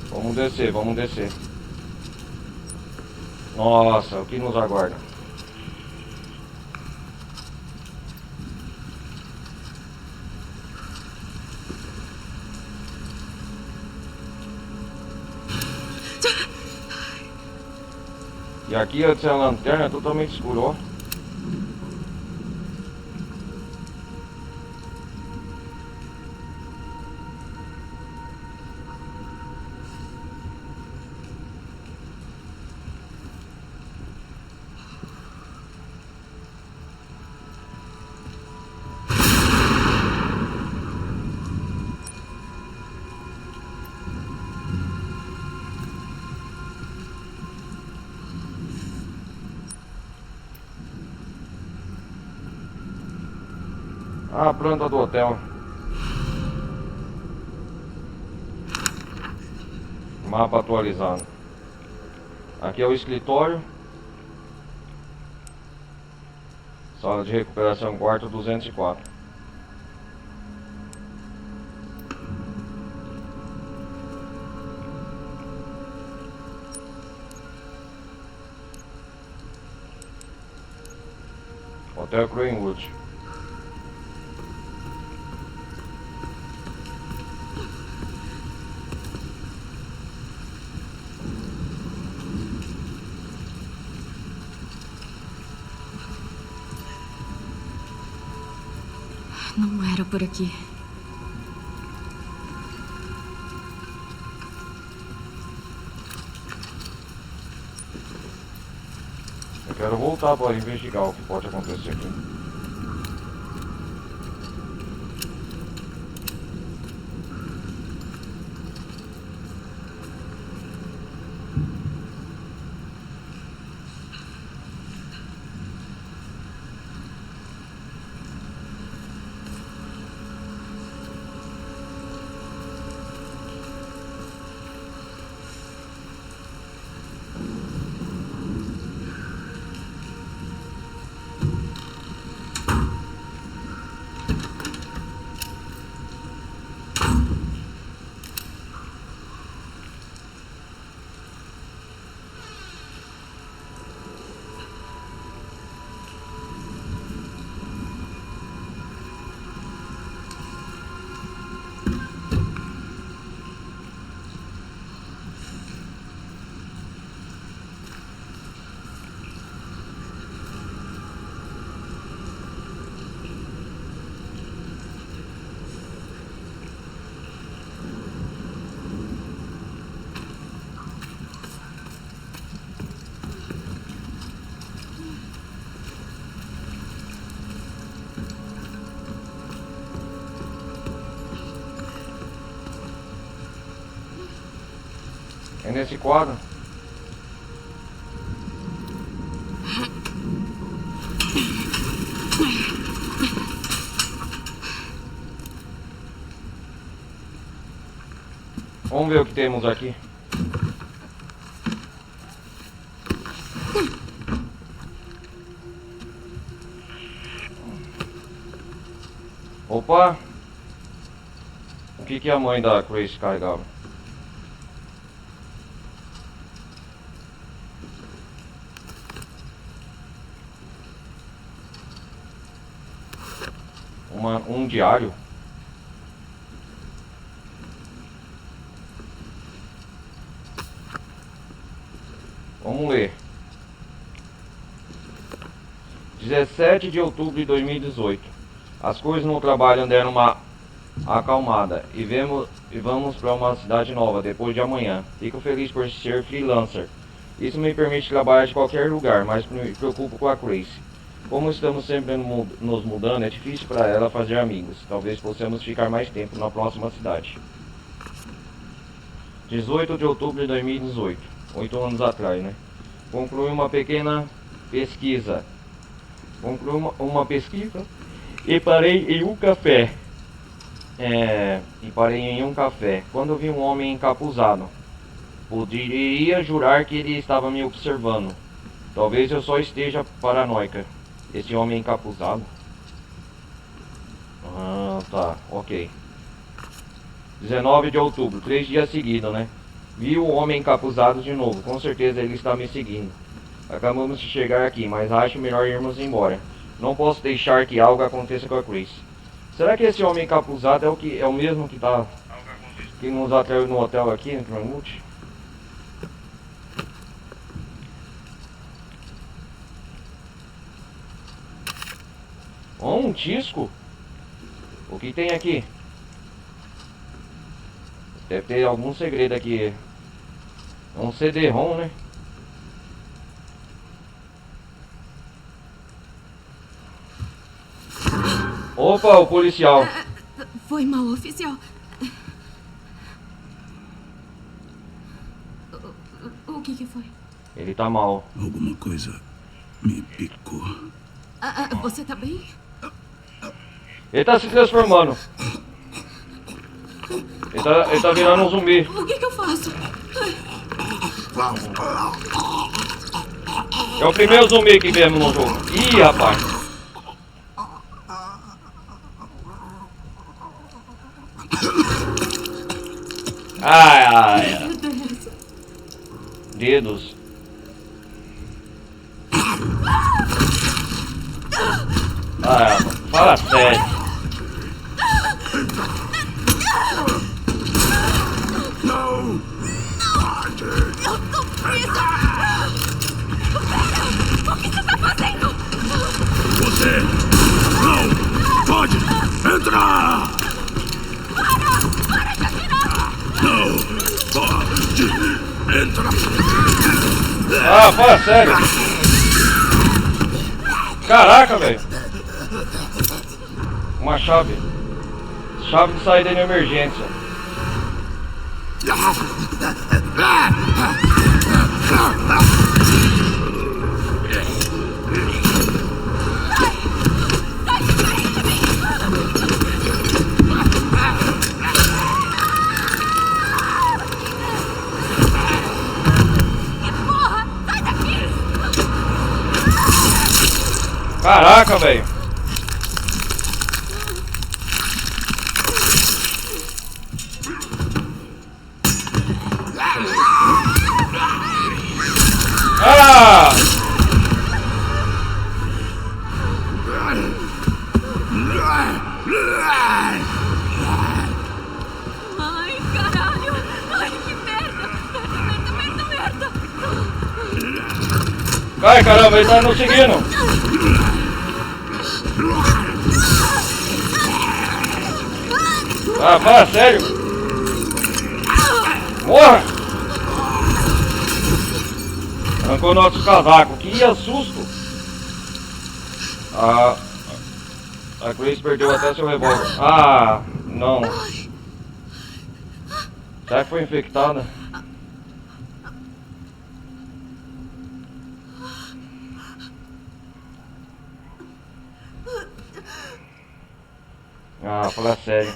Vamos descer, vamos descer. Nossa, o que nos aguarda? E aqui essa lanterna é totalmente escuro, ó. A planta do hotel. Mapa atualizado. Aqui é o escritório. Sala de recuperação, quarto 204. Hotel Greenwood. Não era por aqui. Eu quero voltar para investigar o que pode acontecer aqui. É nesse quadro. Vamos ver o que temos aqui. Opa! O que a mãe da Grace carregava? Um diário? Vamos ler. 17 de outubro de 2018. As coisas no trabalho deram uma acalmada e vamos para uma cidade nova depois de amanhã. Fico feliz por ser freelancer. Isso me permite trabalhar de qualquer lugar, mas me preocupo com a Grace. Como estamos sempre nos mudando, é difícil para ela fazer amigos. Talvez possamos ficar mais tempo na próxima cidade. 18 de outubro de 2018. 8 anos atrás, né? Concluí uma pequena pesquisa. Uma pesquisa e parei em um café. Quando vi um homem encapuzado. Poderia jurar que ele estava me observando. Talvez eu só esteja paranoica. Esse homem encapuzado. Ah, tá, ok. 19 de outubro, 3 dias seguidos, né? Vi o homem encapuzado de novo. Com certeza ele está me seguindo. Acabamos de chegar aqui, mas acho melhor irmos embora. Não posso deixar que algo aconteça com a Chris. Será que esse homem encapuzado é o mesmo que nos atraiu no hotel aqui em Cranwood? Oh, um disco? O que tem aqui? Deve ter algum segredo aqui. É um CD-ROM, né? Opa, o policial. Foi mal, oficial. O que foi? Ele tá mal. Alguma coisa me picou. Você tá bem? Ele tá se transformando. Ele tá virando um zumbi. O que eu faço? É o primeiro zumbi que vemos no jogo. Ih, rapaz. Ai. Dedos. Fala sério. Não! Eu tô presa! O que você tá fazendo? Você não pode entrar! Para de atirar! Não pode entrar! Fala sério. Caraca, velho. Uma chave. Chave de saída de emergência. Caraca, velho. Ai, caralho! Ai, que merda! Merda! Ai, caramba, ele tá nos seguindo. Fala sério. Morra! Arrancou nosso casaco. Que assusto! A Grace perdeu até seu revólver. Não. Será que foi infectada? Ah, fala sério.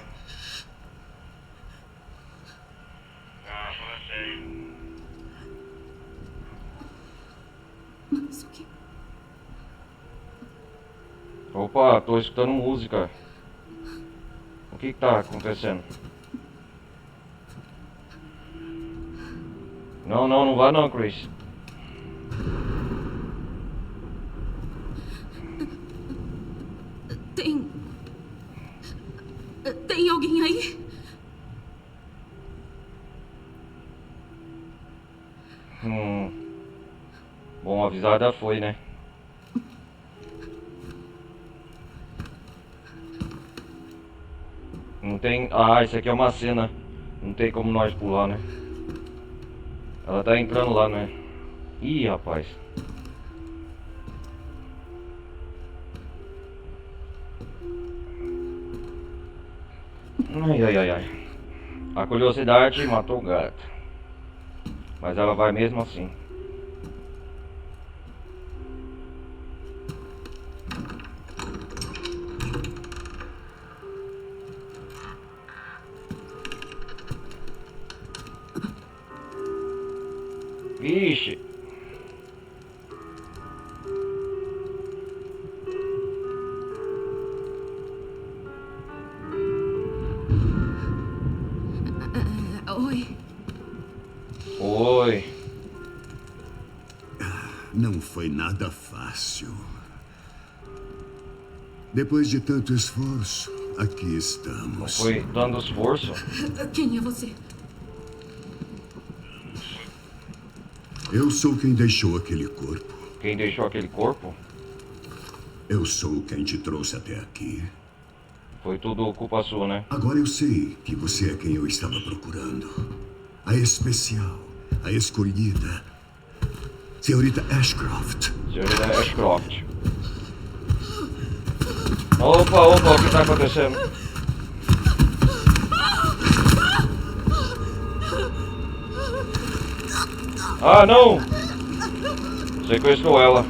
Mas o que? Opa, tô escutando música. O que tá acontecendo? Não, não, não vá não, Chris. Tem alguém aí? Bom, avisada foi, né? Não tem... Ah, isso aqui é uma cena. Não tem como nós pular, né? Ela tá entrando lá, né? Ih, rapaz. Ai, ai, ai, ai. A curiosidade matou o gato. Mas ela vai mesmo assim. Vixe. Oi. Oi. Não foi nada fácil. Depois de tanto esforço, aqui estamos. Foi dando esforço. Quem é você? Eu sou quem deixou aquele corpo. Quem deixou aquele corpo? Eu sou quem te trouxe até aqui. Foi tudo culpa sua, né? Agora eu sei que você é quem eu estava procurando. A especial, a escolhida. Senhorita Ashcroft. Senhorita Ashcroft. Opa, opa, o que tá acontecendo? Ah, não! Sequestrou ela.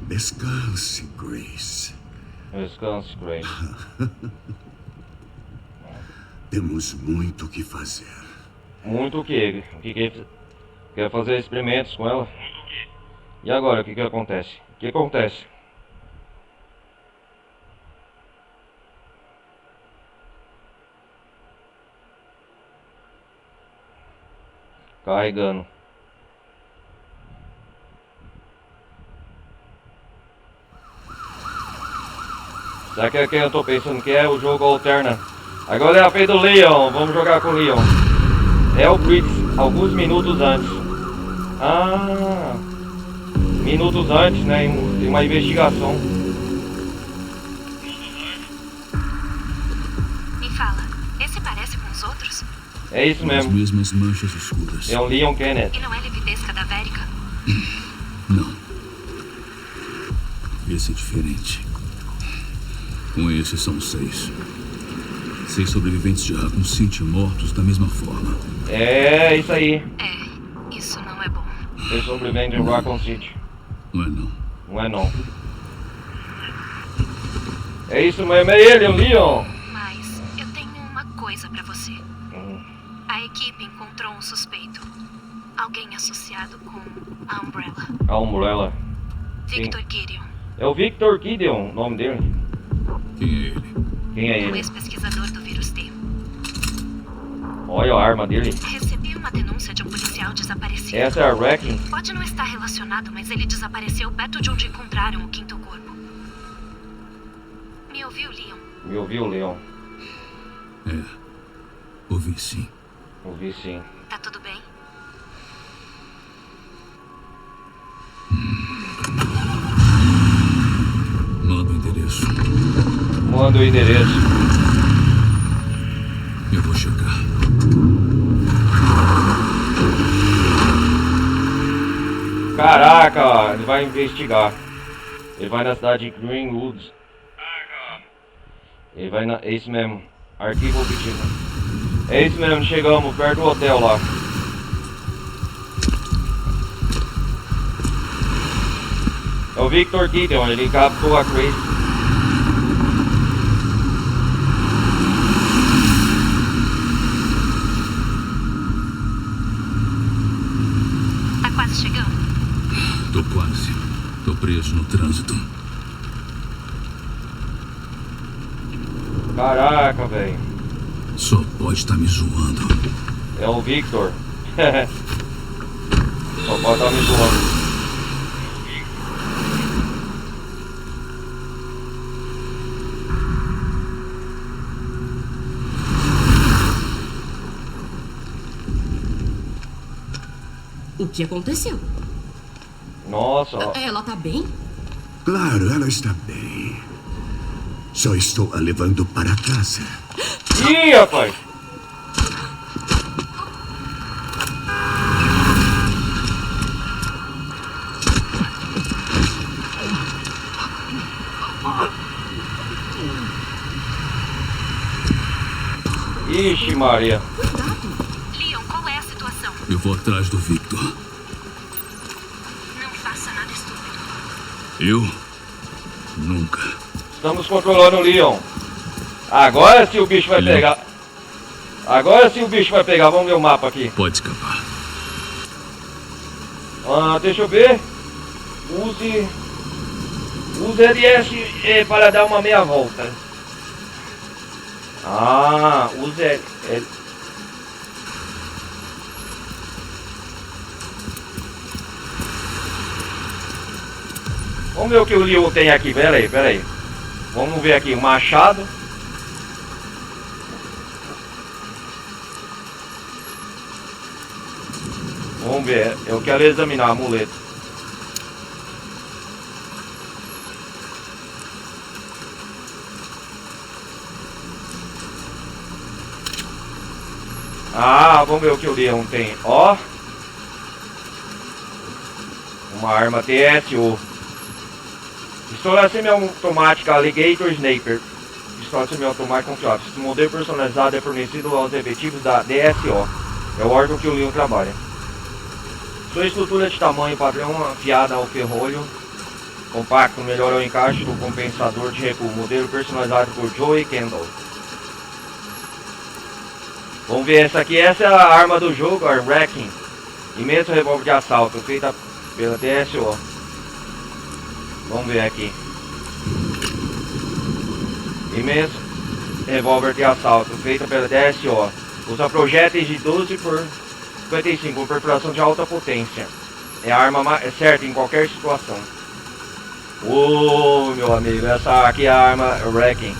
Descanse, Grace. Descanse, Grace. Temos muito o que fazer. Muito o que? O que quer fazer experimentos com ela? E agora, o que acontece? O que acontece? Carregando. Será que é quem eu tô pensando que é o jogo alterna? Agora é a vez do Leon. Vamos jogar com o Leon. É o Briggs, alguns minutos antes. Ah, minutos antes, né? Tem uma investigação. Me fala, esse parece com os outros? É isso As mesmo. mesmas manchas escuras. É o Leon Kenneth. E não é lividez cadavérica? Não. Esse é diferente. Com esse são 6. 6 sobreviventes de Raccoon City mortos da mesma forma. É isso aí. É, isso não é bom. Ele sobrevivente de Raccoon City. Não é não. Não é não. É isso mesmo, é ele, o Leon. Mas eu tenho uma coisa pra você. A equipe encontrou um suspeito. Alguém associado com a Umbrella. A Umbrella. Victor Gideon. É o Victor Gideon, o nome dele. Quem é ele? Quem é Um ele? ex-pesquisador do vírus T. Olha a arma dele. Recebi uma denúncia de um policial desaparecido. Essa é a Wrecking. Pode não estar relacionado, mas ele desapareceu perto de onde encontraram o 5º corpo. Me ouviu, Leon? Me ouviu, Leon? É. Ouvi sim. Ouvi sim. Tá tudo bem? Manda o endereço. Manda o endereço. Eu vou chegar. Caraca, ele vai investigar. Ele vai na cidade de Greenwoods. Ele vai na... É isso mesmo. Arquivo obtido. É isso mesmo, chegamos perto do hotel lá. É o Victor Gideon, ele captou a Grace. Tá quase chegando. Tô quase. Tô preso no trânsito. Caraca, velho. Só pode estar me zoando. É o Victor. Só pode estar me zoando. O que aconteceu? Nossa, ó. Ela tá bem? Claro, ela está bem. Só estou a levando para casa. Ih, rapaz! Ixi, Maria. Leon, qual é a situação? Eu vou atrás do Victor. Não faça nada estúpido. Eu? Nunca. Estamos controlando o Leon. Agora sim o bicho vai Leon. pegar. Agora sim o bicho vai pegar. Vamos ver o mapa aqui. Pode escapar. Deixa eu ver. Use LS para dar uma meia volta. Use L. Vamos ver o que o Leon tem aqui. Pera aí. Vamos ver aqui. O machado. Vamos ver. Eu quero examinar a muleta. Vamos ver o que o Leon tem. Ó. Uma arma TSO. Pistola semiautomática Alligator Sniper. Pistola semiautomática confiável. Esse modelo personalizado é fornecido aos efetivos da DSO. É o órgão que o Leon trabalha. Sua estrutura de tamanho padrão afiada ao ferrolho. Compacto, melhora o encaixe do compensador de recuo. Modelo personalizado por Joey Kendall. Vamos ver essa aqui. Essa é a arma do jogo, a Wrecking. Imenso revólver de assalto, feita pela DSO. Vamos ver aqui. Imenso revólver de assalto, feita pela DSO. Usa projéteis de 12 por 55, com perfuração de alta potência. É a arma certa em qualquer situação. Meu amigo, essa aqui é a arma Wrecking.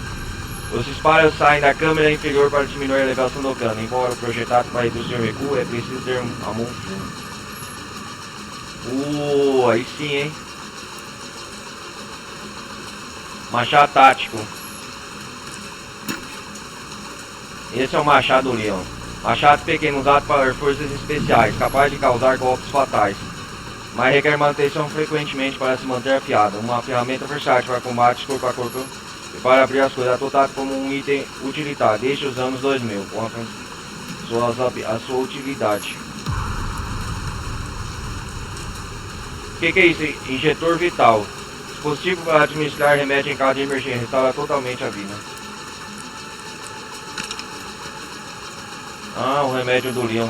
Os disparos saem da câmera inferior para diminuir a elevação do cano. Embora projetado para reduzir o recuo, é preciso ter a mão firme. Aí sim, hein? Machado tático. Esse é o machado Leon. Machado pequeno usado para forças especiais, capaz de causar golpes fatais, mas requer manutenção frequentemente para se manter afiado. Uma ferramenta versátil para combates corpo a corpo e para abrir as coisas, adotado como um item utilitário desde os anos 2000, com a sua utilidade. O que é isso? Injetor vital. Dispositivo para administrar remédio em caso de emergência. Restaura totalmente a vida. O remédio do Leon.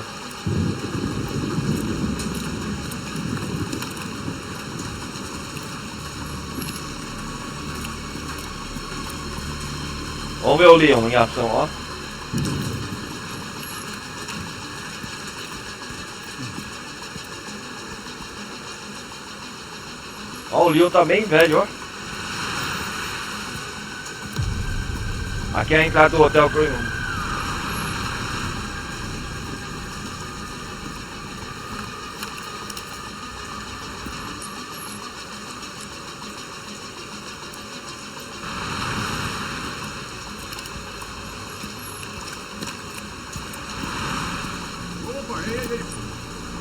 Vamos ver o Leon em ação, ó. Ó, o Leon tá bem velho, ó. Aqui é a entrada do hotel.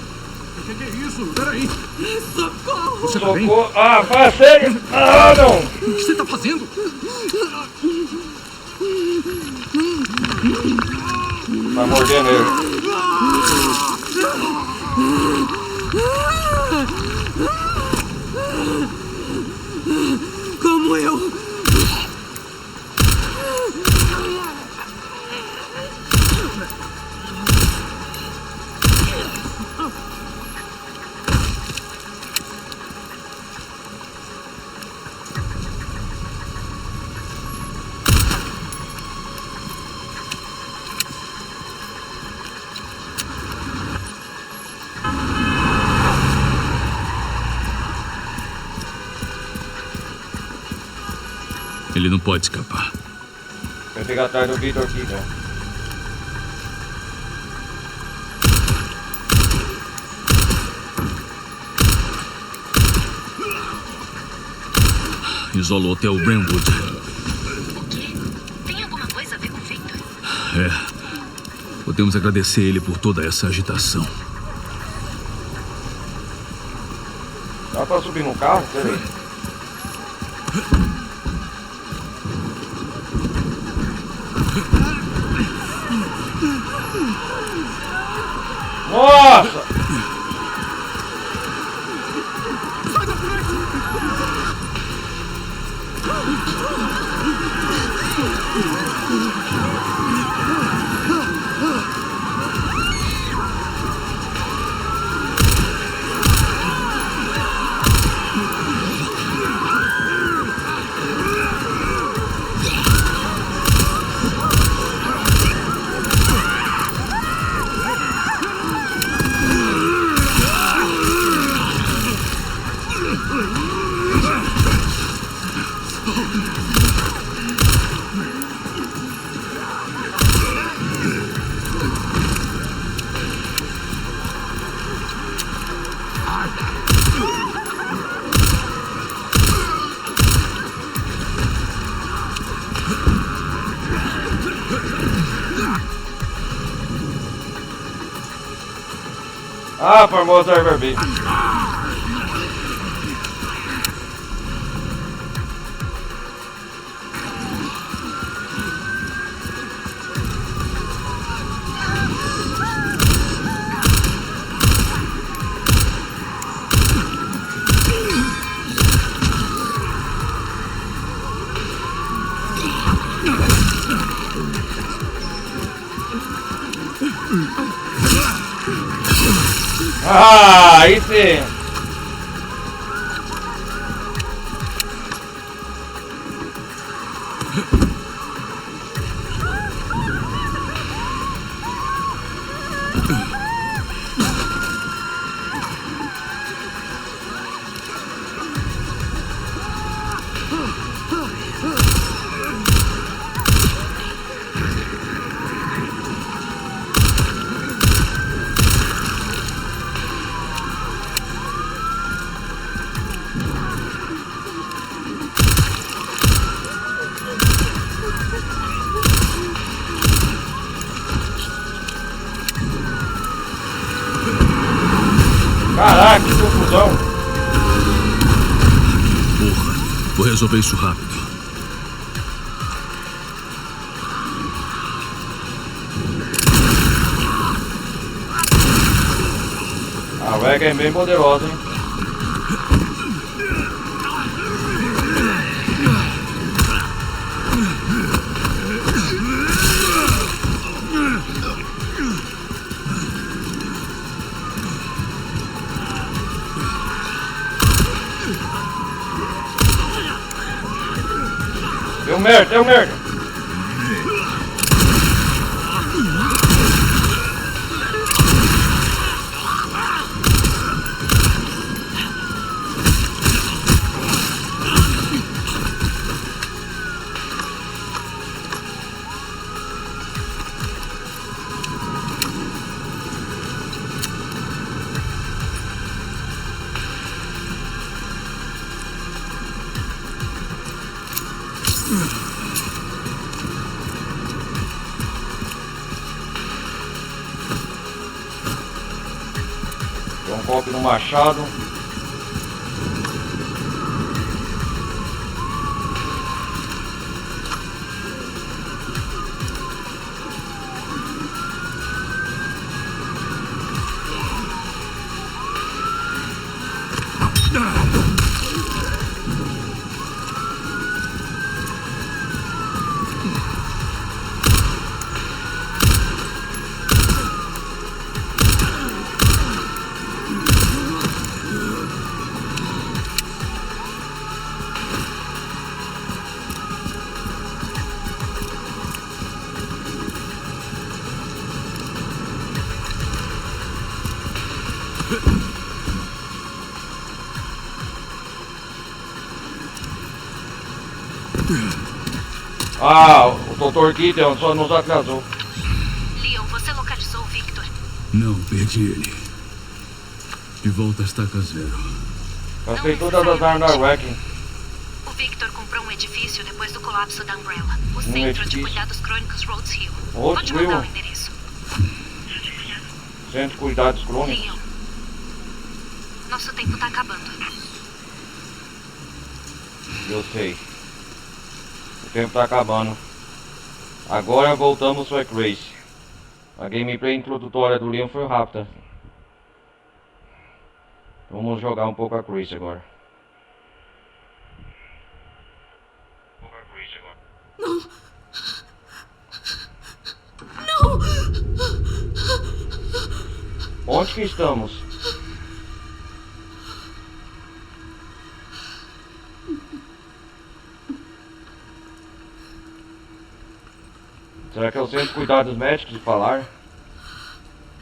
O que é isso? Peraí. Socorro! Você tá bem? Fala sério! Não! O que você tá fazendo? Tá mordendo ele. sou eu. Ele não pode escapar. Vai pegar atrás do Victor aqui, né? Isolou até o Brentwood. O quê? Tem alguma coisa a ver com o Victor? É. Podemos agradecer ele por toda essa agitação. Dá pra subir no carro? Peraí. Nossa! Ah, famoso Everbeat. Ah, aí sim. Caraca, que confusão. Porra, vou resolver isso rápido. A Vega é bem poderosa, hein? Deu merda, deu merda. Deu um golpe no machado. Ah, o Dr. Gideon só nos atrasou. Leon, você localizou o Victor? Não, perdi ele. De volta à estaca zero. Gastei todas as armas da Wrecking. O Victor comprou um edifício depois do colapso da Umbrella. O Centro de Cuidados Crônicos Rhodes Hill. Vou te mandar o endereço. Centro de Cuidados Crônicos. Leon, nosso tempo tá acabando. Eu sei. O tempo tá acabando. Agora voltamos para Grace. A gameplay introdutória do Leon foi rápida. Vamos jogar um pouco a Grace agora. Não! Não! Onde que estamos? Será que é o centro de cuidados médicos de falar?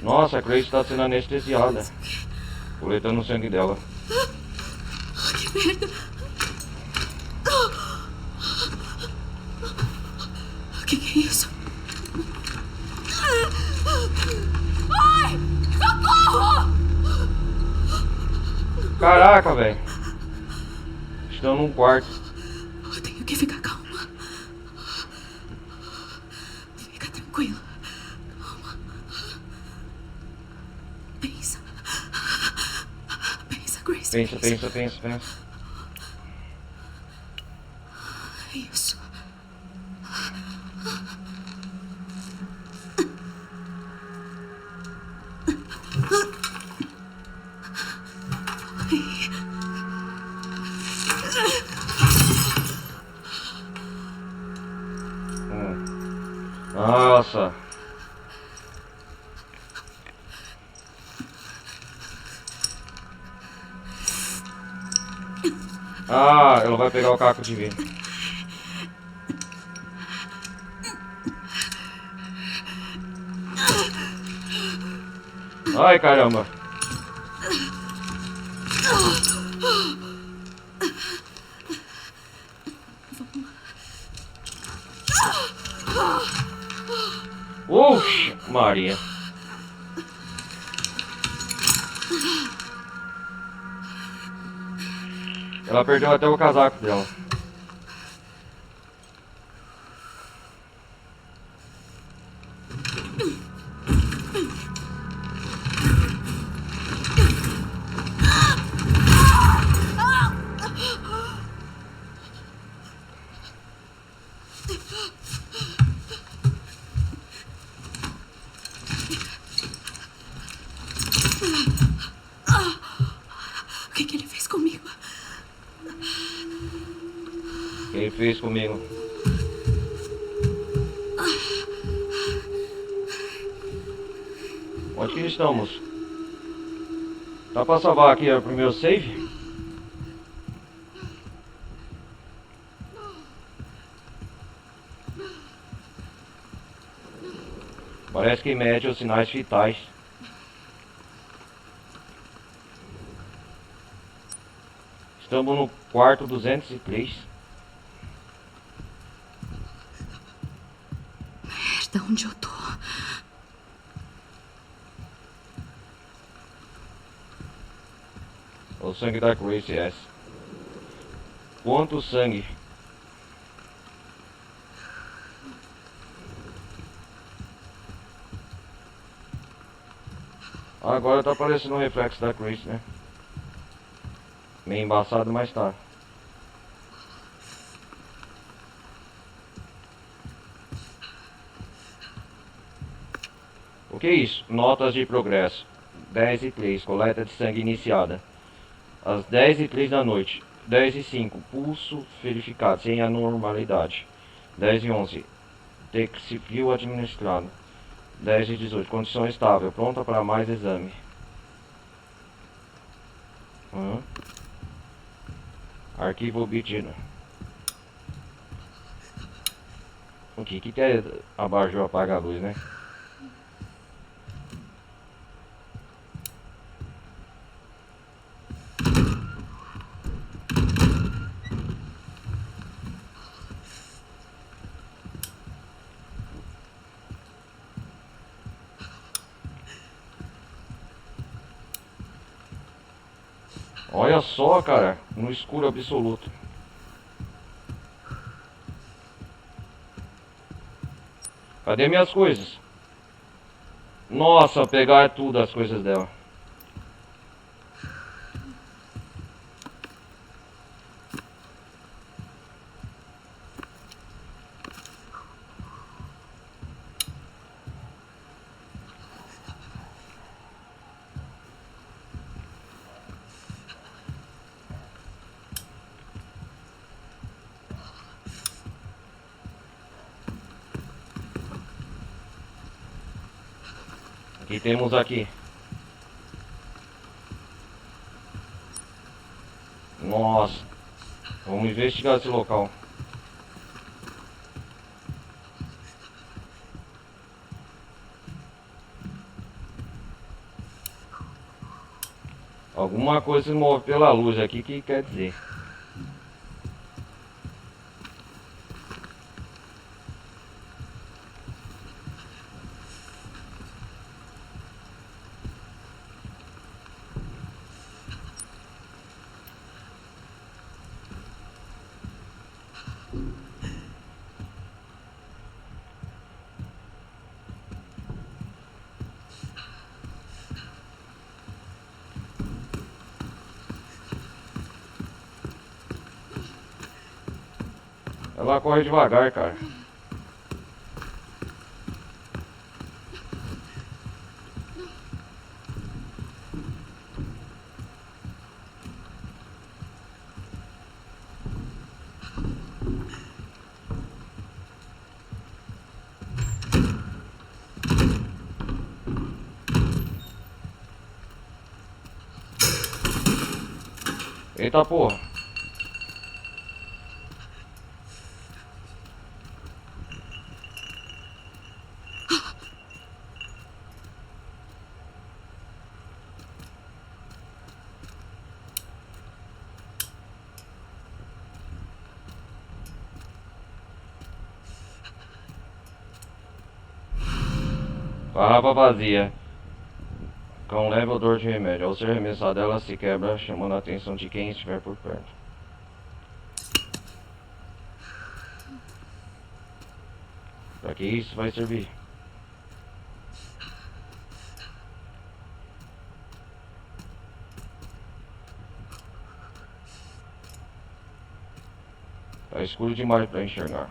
Nossa, a Grace está sendo anestesiada. Coletando o sangue dela. Que merda! O que é isso? Ai! Socorro! Caraca, velho. Estamos num quarto. Eu tenho que ficar calma. Fica tranquila. Calma. Pensa. Pensa, Grace. Pensa. Isso. Nossa. Ah, ela vai pegar o caco de vidro. Ai, caramba. Oxe, Maria. Ela perdeu até o casaco dela. O que ele fez comigo? O que ele fez comigo? Onde que estamos? Dá pra salvar aqui o primeiro save? Parece que mede os sinais vitais. Estamos no quarto 203. Merda, onde eu tô? O sangue da Grace, yes. Quanto sangue? Agora tá aparecendo o reflexo da Grace, né? Meio embaçado, mas tá. O que é isso? Notas de progresso. 10:03, coleta de sangue iniciada. Às 10:03 da noite. 10:05, pulso verificado, sem anormalidade. 10:11, Texifil administrado. 10:18, condição estável, pronta para mais exame. Arquivo obtido. O que é abajur apaga a luz, né? Olha só, cara, no escuro absoluto. Cadê minhas coisas? Nossa, pegar tudo as coisas dela. O que temos aqui? Nossa. Vamos investigar esse local. Alguma coisa se move pela luz aqui, que quer dizer? Ela corre devagar, cara. Eita porra. Garrafa vazia. Com um leve odor de remédio. Ao ser arremessada, ela se quebra, chamando a atenção de quem estiver por perto. Pra que isso vai servir? Tá escuro demais pra enxergar.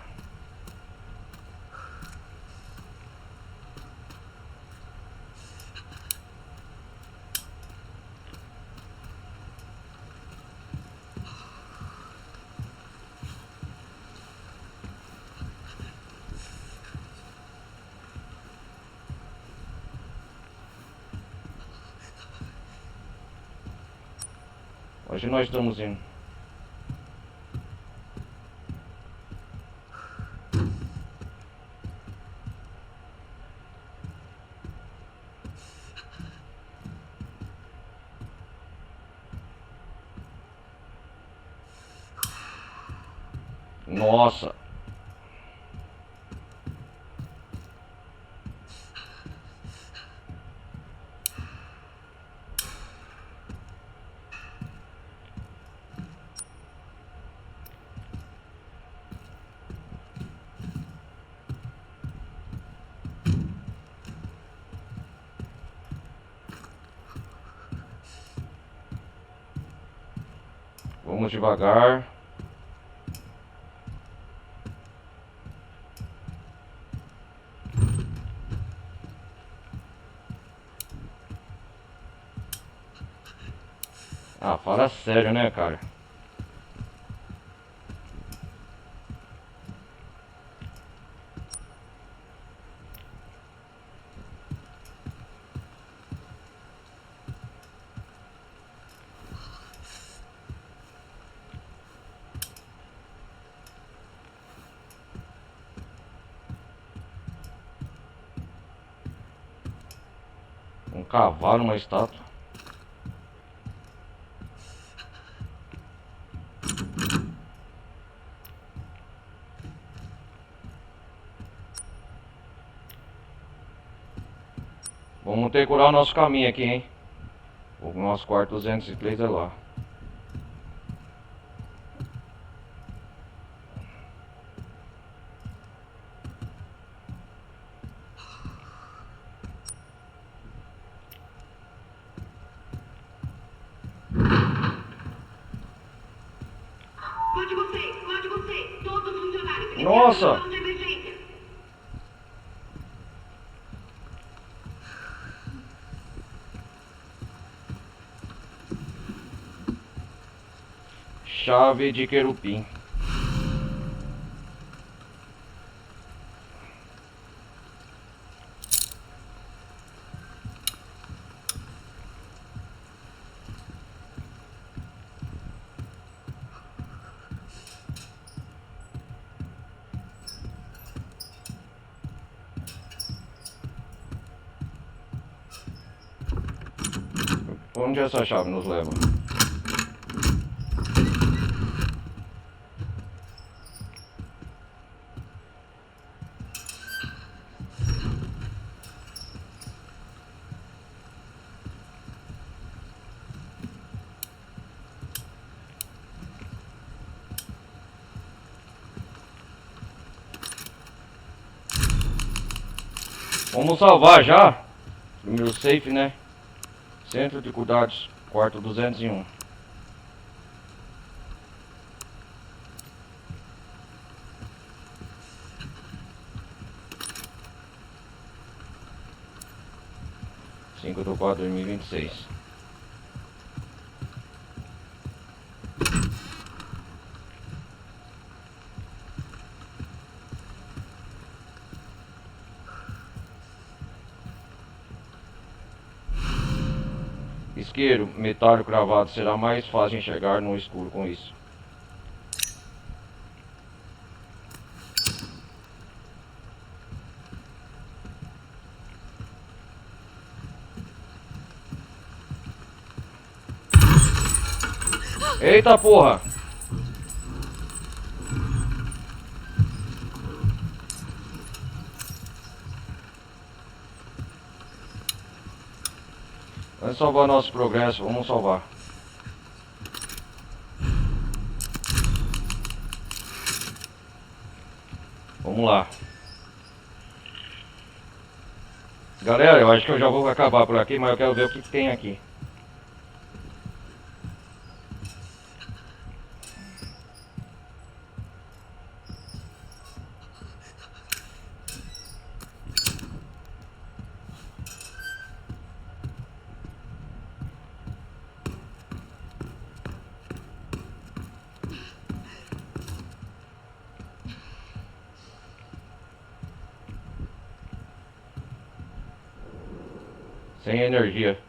Onde nós estamos indo? Nossa. Vamos devagar. Ah, fala sério, né, cara? Um cavalo, uma estátua. Vamos ter que curar o nosso caminho aqui, hein? O nosso quarto 203 é lá. Nossa! Chave de querupim. Onde essa chave nos leva? Vamos salvar já. Primeiro safe, né? Centro de cuidados, quarto 201. Cinco do 4 de 2026. Isqueiro metálico cravado, será mais fácil enxergar no escuro com isso. Eita porra! Vamos salvar nosso progresso, vamos salvar. Vamos lá. Galera, eu acho que eu já vou acabar por aqui, mas eu quero ver o que tem aqui. Sem energia.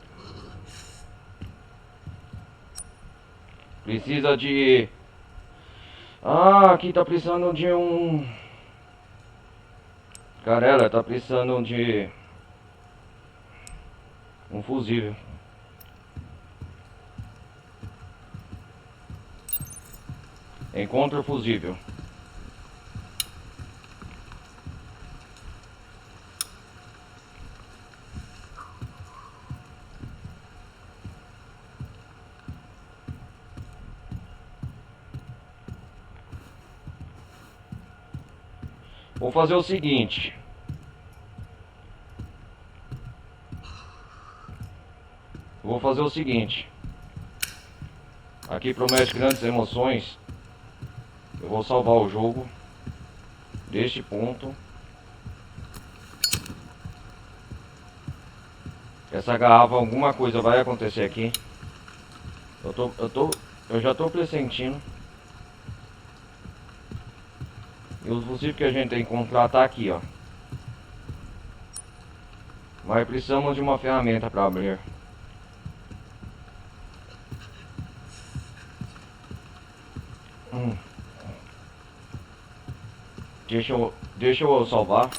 Precisa de... Ah, aqui tá precisando de um... Galera, tá precisando de... um fusível. Encontra o fusível. Vou fazer o seguinte. Aqui promete grandes emoções. Eu vou salvar o jogo deste ponto. Essa garrafa, alguma coisa vai acontecer aqui. Eu já tô pressentindo. E os fusíveis que a gente tem que encontrar tá aqui, ó. Mas precisamos de uma ferramenta para abrir. Deixa eu salvar.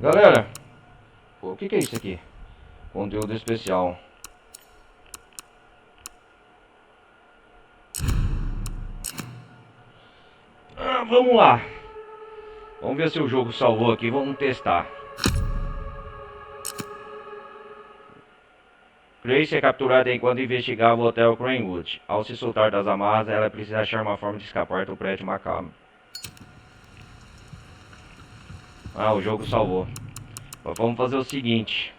Galera, o que é isso aqui? Conteúdo especial. Vamos lá. Vamos ver se o jogo salvou aqui. Vamos testar. Grace é capturada enquanto investigava o Hotel Cranewood. Ao se soltar das amarras, ela precisa achar uma forma de escapar do prédio macabro. Ah, o jogo salvou. Mas vamos fazer o seguinte.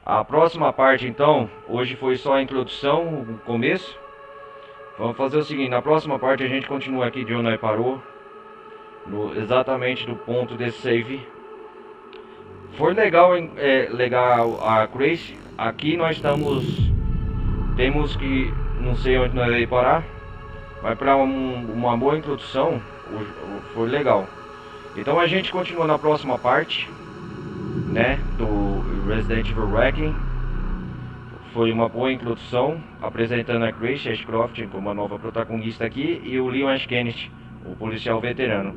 A próxima parte, então, hoje foi só a introdução, o começo. Vamos fazer o seguinte, na próxima parte a gente continua aqui de onde nós parou, exatamente do ponto desse save. Foi legal, legal a Grace. Aqui nós temos que, não sei onde nós vamos parar, mas para uma boa introdução, foi legal. Então a gente continua na próxima parte, né, do Resident Evil Wrecking. Foi uma boa introdução, apresentando a Grace Ashcroft como a nova protagonista aqui e o Leon Ash Kennedy, o policial veterano.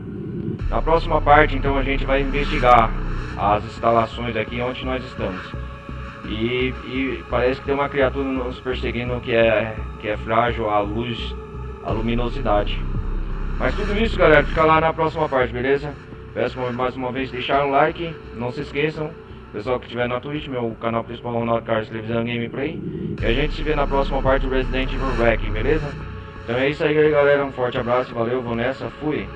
Na próxima parte, então, a gente vai investigar as instalações aqui onde nós estamos. E parece que tem uma criatura nos perseguindo que é frágil à luz, à luminosidade. Mas tudo isso, galera, fica lá na próxima parte, beleza? Peço mais uma vez deixar um like, não se esqueçam. Pessoal que estiver na Twitch, meu canal principal, Ronaldo Carlos Televisão Gameplay. E a gente se vê na próxima parte do Resident Evil Wrecking, beleza? Então é isso aí, galera. Um forte abraço, valeu, vou nessa, fui!